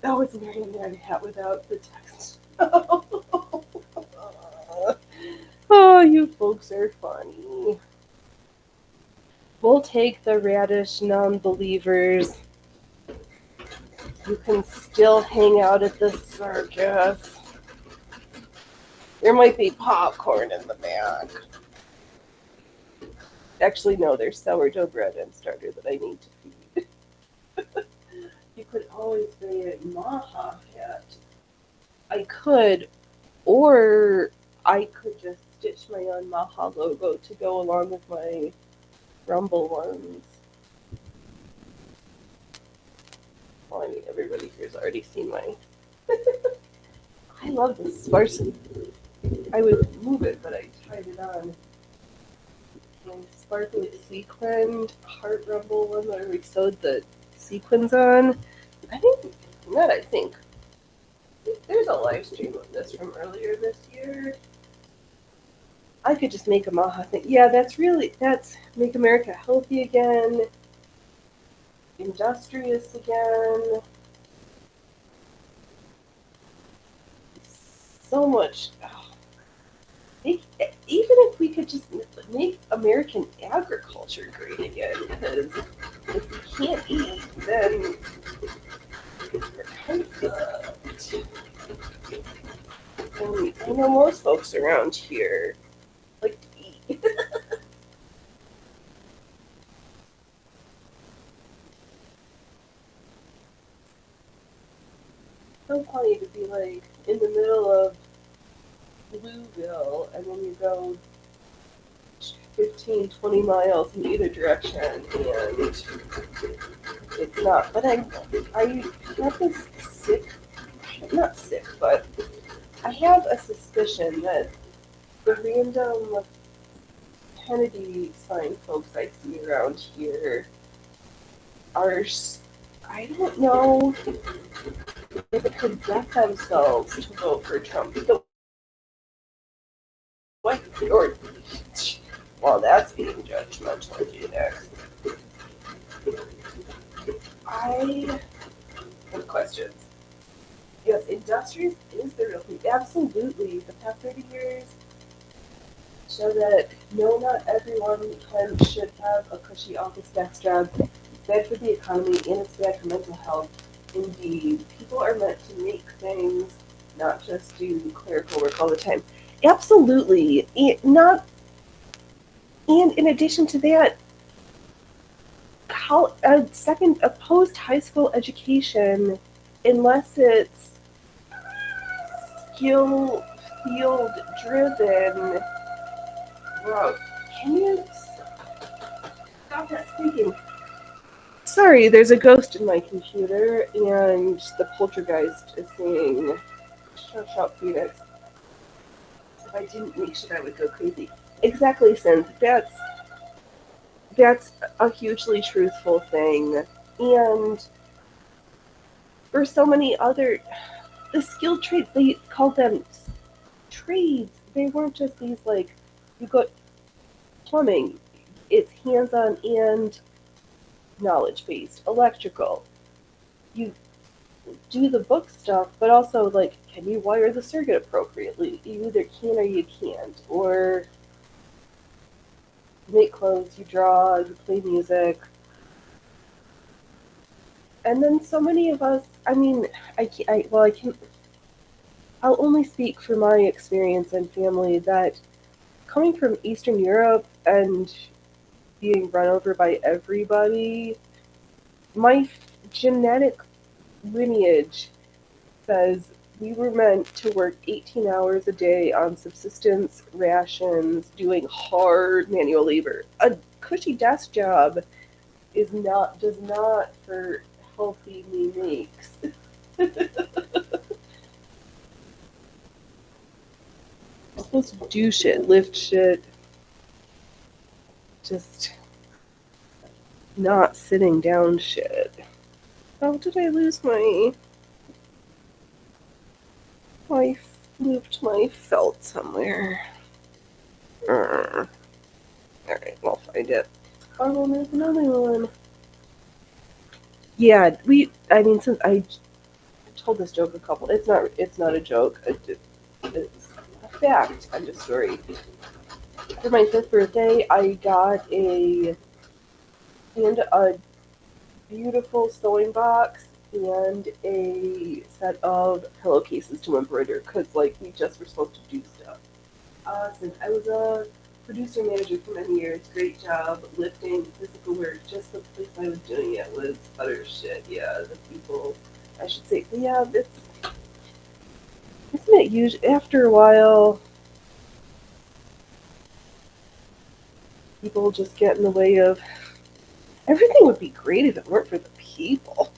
Oh, it's wearing a MAGA hat without the text. Oh, you folks are funny. We'll take the radish non-believers. You can still hang out at the circus. There might be popcorn in the back. Actually, no, there's sourdough bread and starter that I need to feed. You could always say a Maha hat. I could, or I could just stitch my own Maha logo to go along with my Rumble ones. Well, I mean, everybody here's already seen mine. I love this sparsely. I would move it, but I tried it on. My sparkly sequined heart Rumble one that we sewed the sequins on. I think, there's a live stream of this from earlier this year. I could just make a Maha thing. Yeah, that's Make America Healthy Again, Industrious Again. So much. Even if we could just make American agriculture great again, because if we can't eat, then we're kind of fucked. And I know most folks around here like to eat. So funny to be like in the middle of Blueville and then you go 15-20 miles in either direction and it's not. But I have this not sick, but I have a suspicion that the random Kennedy sign folks I see around here are, I don't know if it could get themselves to vote for Trump. What? Or, well, that's being judgmental, G-Nex. I have questions. Yes, industrious is the real thing. Absolutely. The past 30 years show that no, not everyone should have a cushy office desk job. It's bad for the economy and it's bad for mental health. Indeed. People are meant to make things, not just do clerical work all the time. Absolutely. And in addition to that, a post high school education, unless it's skill field driven, bro, can you stop that squeaking? Sorry, there's a ghost in my computer, and the poltergeist is saying, "Shush up, Phoenix." If I didn't make sure, I would go crazy. Exactly, Synth. That's a hugely truthful thing, and for so many other, the skilled trades, they called them trades. They weren't just these like, you got plumbing. It's hands-on and knowledge-based. Electrical. You do the book stuff, but also like, can you wire the circuit appropriately? You either can or you can't. Or you make clothes, you draw, you play music. And then so many of us, I mean, I can't, I'll only speak for my experience and family that coming from Eastern Europe and being run over by everybody, my genetic lineage says we were meant to work 18 hours a day on subsistence rations, doing hard manual labor. A cushy desk job does not for healthy me makes. I'm supposed to do shit, lift shit, just not sitting down shit. How did I lose my... I moved my felt somewhere. Alright, we'll find it. Oh, there's another one. Yeah, since I told this joke a couple, it's not a joke. It's a fact. Kind of story. For my 5th birthday, I got a beautiful sewing box and a set of pillowcases to embroider because, like, we just were supposed to do stuff. Since I was a producer manager for many years, great job lifting physical work. Just the place I was doing it was utter shit. Yeah, the people, I should say, yeah, isn't it usually after a while people just get in the way of everything would be great if it weren't for the people.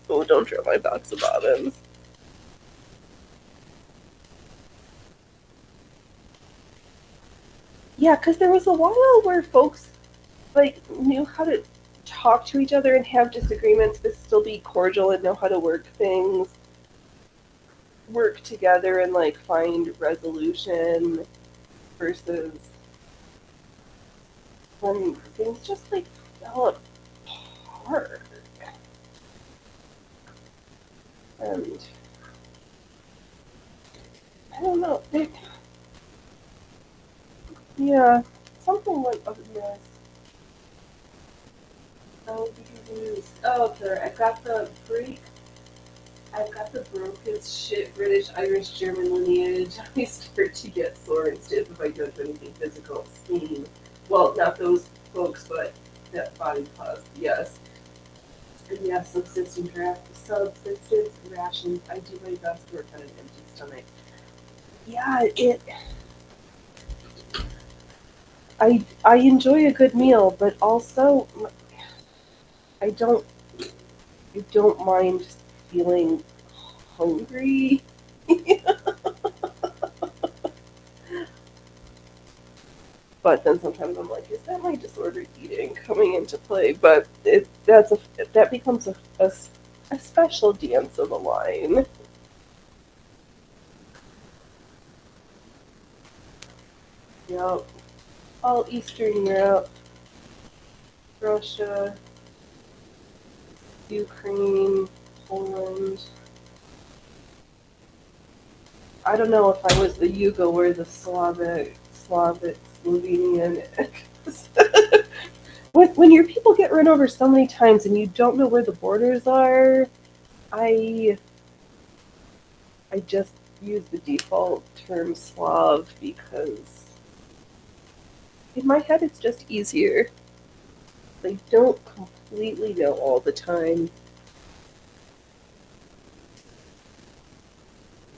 Oh, don't drop my box of bottoms. Yeah, because there was a while where folks like knew how to talk to each other and have disagreements, but still be cordial and know how to work together and like find resolution versus when things just like fell apart. And I don't know. Yeah, something like this. Oh, okay. I've got the broken shit British, Irish, German lineage. I start to get sore and stiff if I don't do anything physical. Steam. Well, not those folks, but that body plus. Yes. And yeah, subsistence rations. I do my best to work on an empty stomach. Yeah, I enjoy a good meal, but also I don't I don't mind feeling hungry. But then sometimes I'm like, is that my disordered eating coming into play? But that becomes a special dance of the line. Yep. All Eastern Europe, Russia, Ukraine, Poland. I don't know if I was the Yugo or the Slovenian. When your people get run over so many times and you don't know where the borders are, I just use the default term Slav because in my head it's just easier. They don't completely know all the time.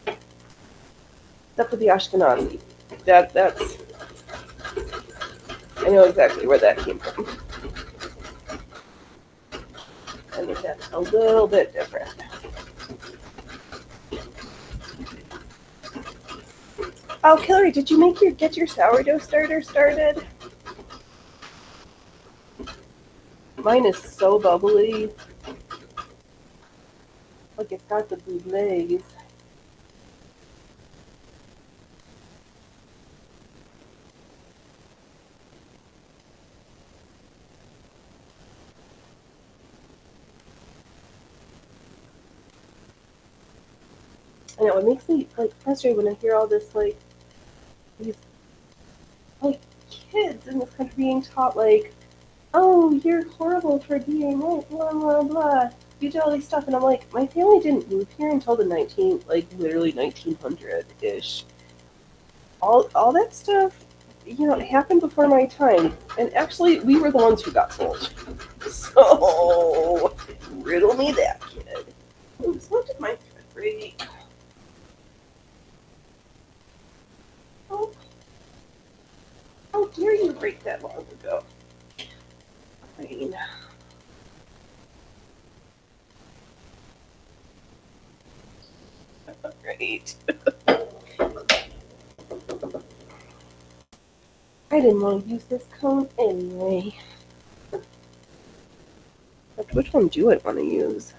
Except for the Ashkenazi. That's I know exactly where that came from. And that's a little bit different. Oh, Hillary, did you get your sourdough starter started? Mine is so bubbly. Like it's got the boulettes. I know it makes me like frustrated when I hear all this like these like kids in this country being taught like, oh, you're horrible for being white, blah blah blah. you did all these stuff, and I'm like, my family didn't move here until the literally 1900-ish. All that stuff, it happened before my time. And actually, we were the ones who got sold. So, riddle me that, kid. Oops, what did my thread break? Oh, how dare you break that long ago? Fine. Right. I didn't want to use this cone anyway. But which one do I want to use?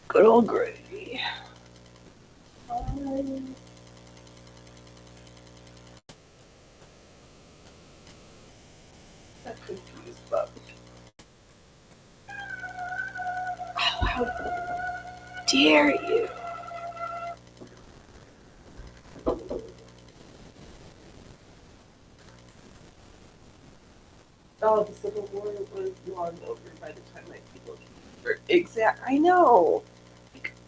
Good old gray. I'm confused, but oh, how dare you! Oh, the Civil War was long over by the time my people came. Exact. I know.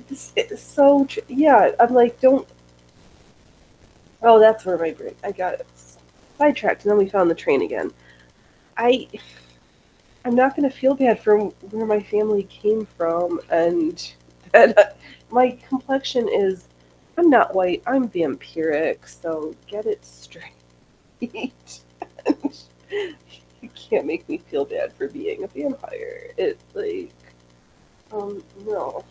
This is so. Yeah, I'm like, don't. Oh, that's where my brain. I got it sidetracked, and then we found the train again. I'm not gonna feel bad for where my family came from, and that my complexion is. I'm not white. I'm vampiric. So get it straight. You can't make me feel bad for being a vampire. It's like, no.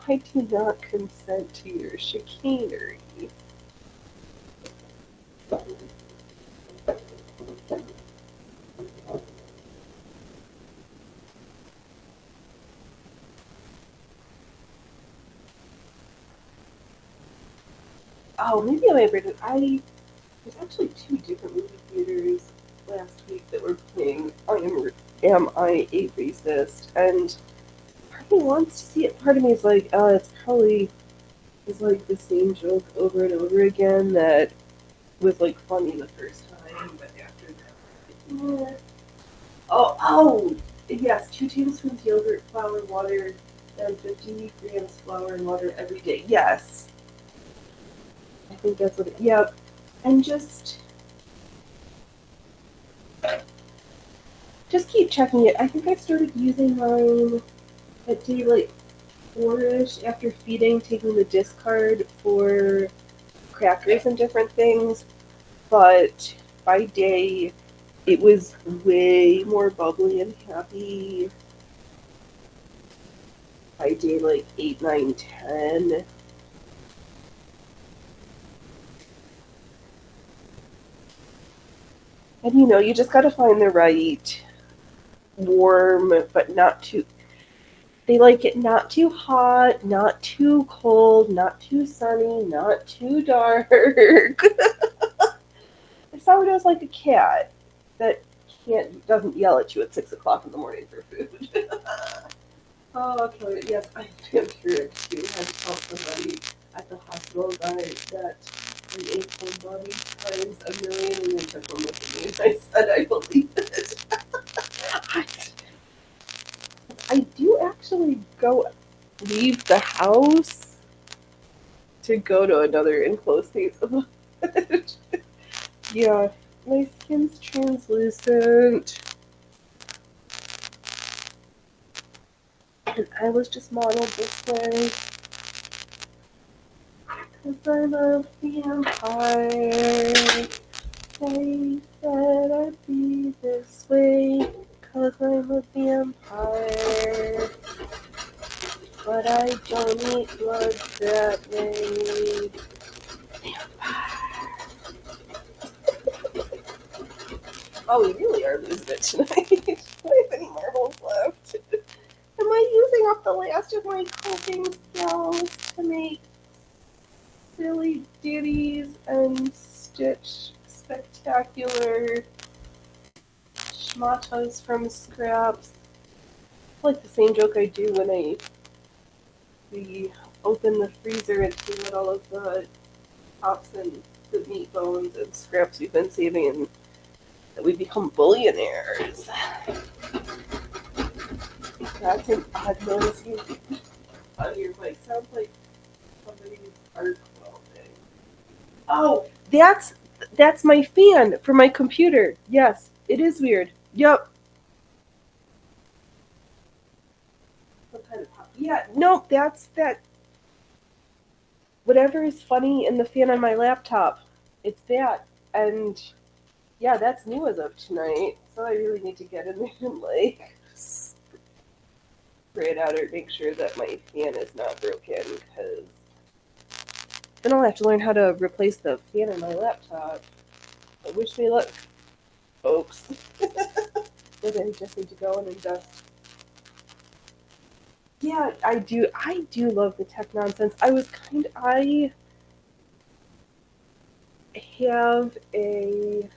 I do not consent to your chicanery. Oh, maybe I might break it. There's actually two different movie theaters last week that were playing Am I a Racist? And part of me wants to see it. Part of me is like, it's probably is like the same joke over and over again that was like funny the first time, but after that, yeah. Oh, yes, 2 tablespoons yogurt, flour, water, and 50 grams flour and water every day. Yes, I think that's what it. Yep, and just keep checking it. I think I started using mine at day like 4-ish after feeding, taking the discard for crackers and different things. But by day, it was way more bubbly and happy. By day like 8, 9, 10. And you just gotta find the right warm, but not too. They like it not too hot, not too cold, not too sunny, not too dark. Sourdough's like a cat that doesn't yell at you at 6 o'clock in the morning for food. Oh, okay. Yes, I'm vampiric too. I had to tell somebody at the hospital that an acorn body times a million, and they took one with me. And I said I believe it. I, I do actually leave the house to go to another enclosed space. Yeah, my skin's translucent. And I was just modeled this way because I'm a vampire. They said I'd be this way because I'm a vampire. But I don't eat blood that way. Oh, we really are losing it tonight. Do I have any marbles left? Am I using up the last of my coping skills to make silly ditties and stitch spectacular schmatas from scraps? Like the same joke I do when we open the freezer and pull out all of the tops and the meat bones and scraps we've been saving and that we become billionaires. That's an odd noise you on your mic. Sounds like somebody's art welding. Oh, that's my fan for my computer. Yes, it is weird. Yep. Some kind of pop. Yeah, no, that's that. Whatever is funny in the fan on my laptop, it's that. And yeah, that's new as of tonight. So I really need to get in there and like spray it out or make sure that my fan is not broken because then I'll have to learn how to replace the fan in my laptop. I wish me luck, folks. But I just need to go in and dust. Yeah, I do. I do love the tech nonsense. I have a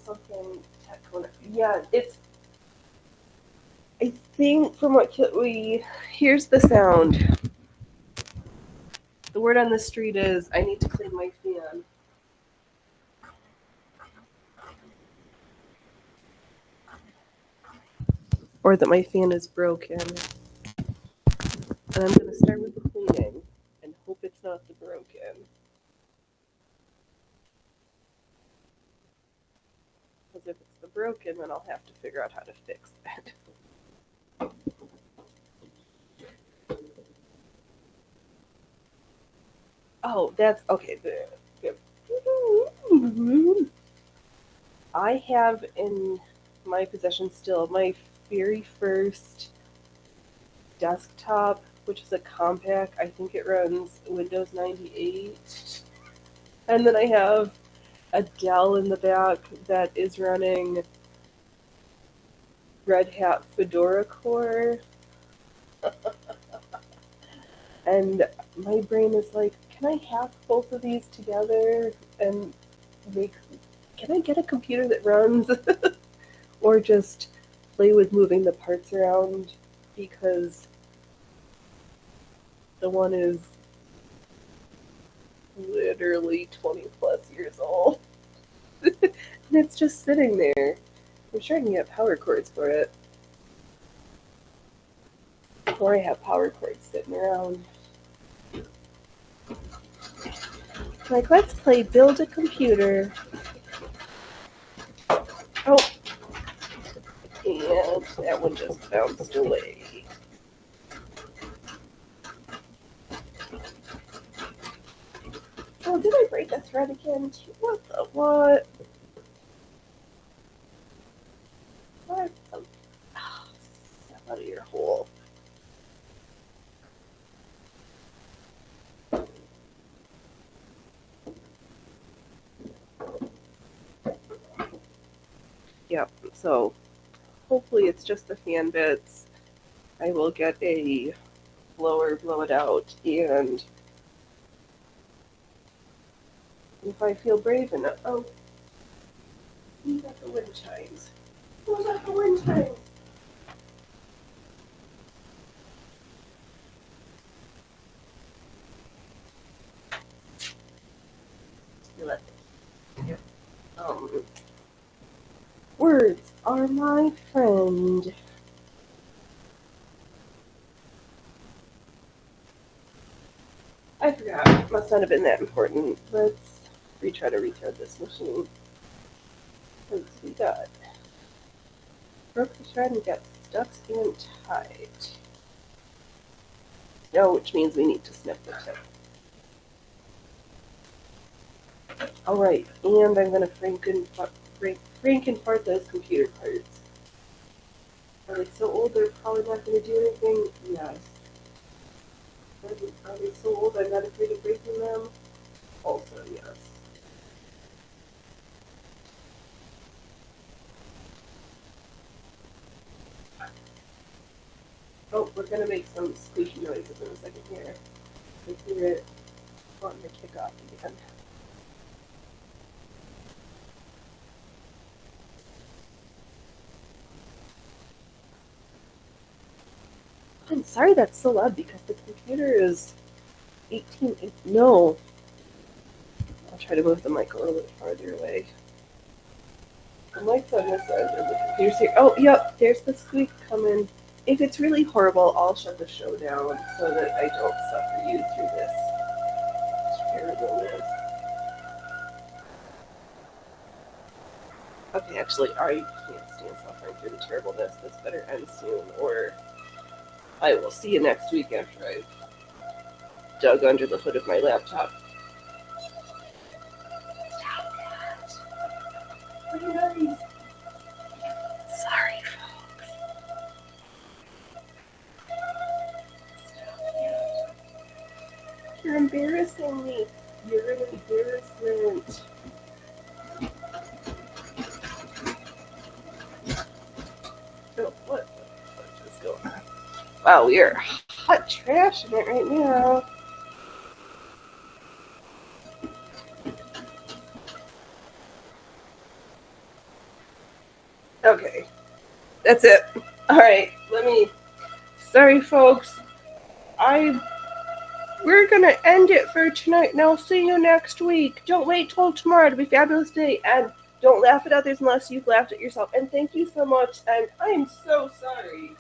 something tech going. Yeah, it's. I think from what we here's the sound. The word on the street is I need to clean my fan. Or that my fan is broken. And I'm going to start with the cleaning and hope it's not the broken. Because if it's the broken, then I'll have to figure out how to fix that. Oh, that's okay. I have in my possession still my very first desktop, which is a Compaq. I think it runs Windows 98. And then I have a Dell in the back that is running Red Hat Fedora Core. And my brain is like, can I have both of these together and can I get a computer that runs? Or just play with moving the parts around because the one is literally 20 plus years old. And it's just sitting there. I'm sure I can get power cords for it. Or I have power cords sitting around. Like, let's play Build a Computer. Oh. And that one just bounced away. Oh, did I break a thread again? What the what? What the? Oh, step out of your hole. Yep, so hopefully it's just the fan bits. I will get a blower, blow it out, and if I feel brave enough. Oh, you got the wind chimes. Who's got the wind chimes? Yep. Words are my friend. I forgot. Must not have been that important. Let's retry to restart this machine. Because we got broke the thread and got stuck and tied. No, which means we need to snip the tip. Alright, and I'm gonna Frankenfart those computer parts. Are they so old they're probably not gonna do anything? Yes. Are they so old I'm not afraid of breaking them? Also, yes. Oh, we're gonna make some squeaky noises in a second here. I hear it wanting to kick off again. I'm sorry that's so loud because the computer is 18. No. I'll try to move the mic a little bit farther away. My son has said that the computer's here. Oh, yep, there's the squeak coming. If it's really horrible, I'll shut the show down so that I don't suffer you through this terribleness. Okay, actually, I can't stand suffering through the terribleness. This better end soon, or I will see you next week after I've dug under the hood of my laptop. Stop that. Pretty nice. Sorry, folks. Stop that. You're embarrassing me. You're an embarrassment. Oh, what is going on? Wow, we are hot trash in it right now. Okay, that's it. All right, sorry, folks. We're gonna end it for tonight, and I'll see you next week. Don't wait till tomorrow to be a fabulous day, and don't laugh at others unless you've laughed at yourself. And thank you so much, and I am so sorry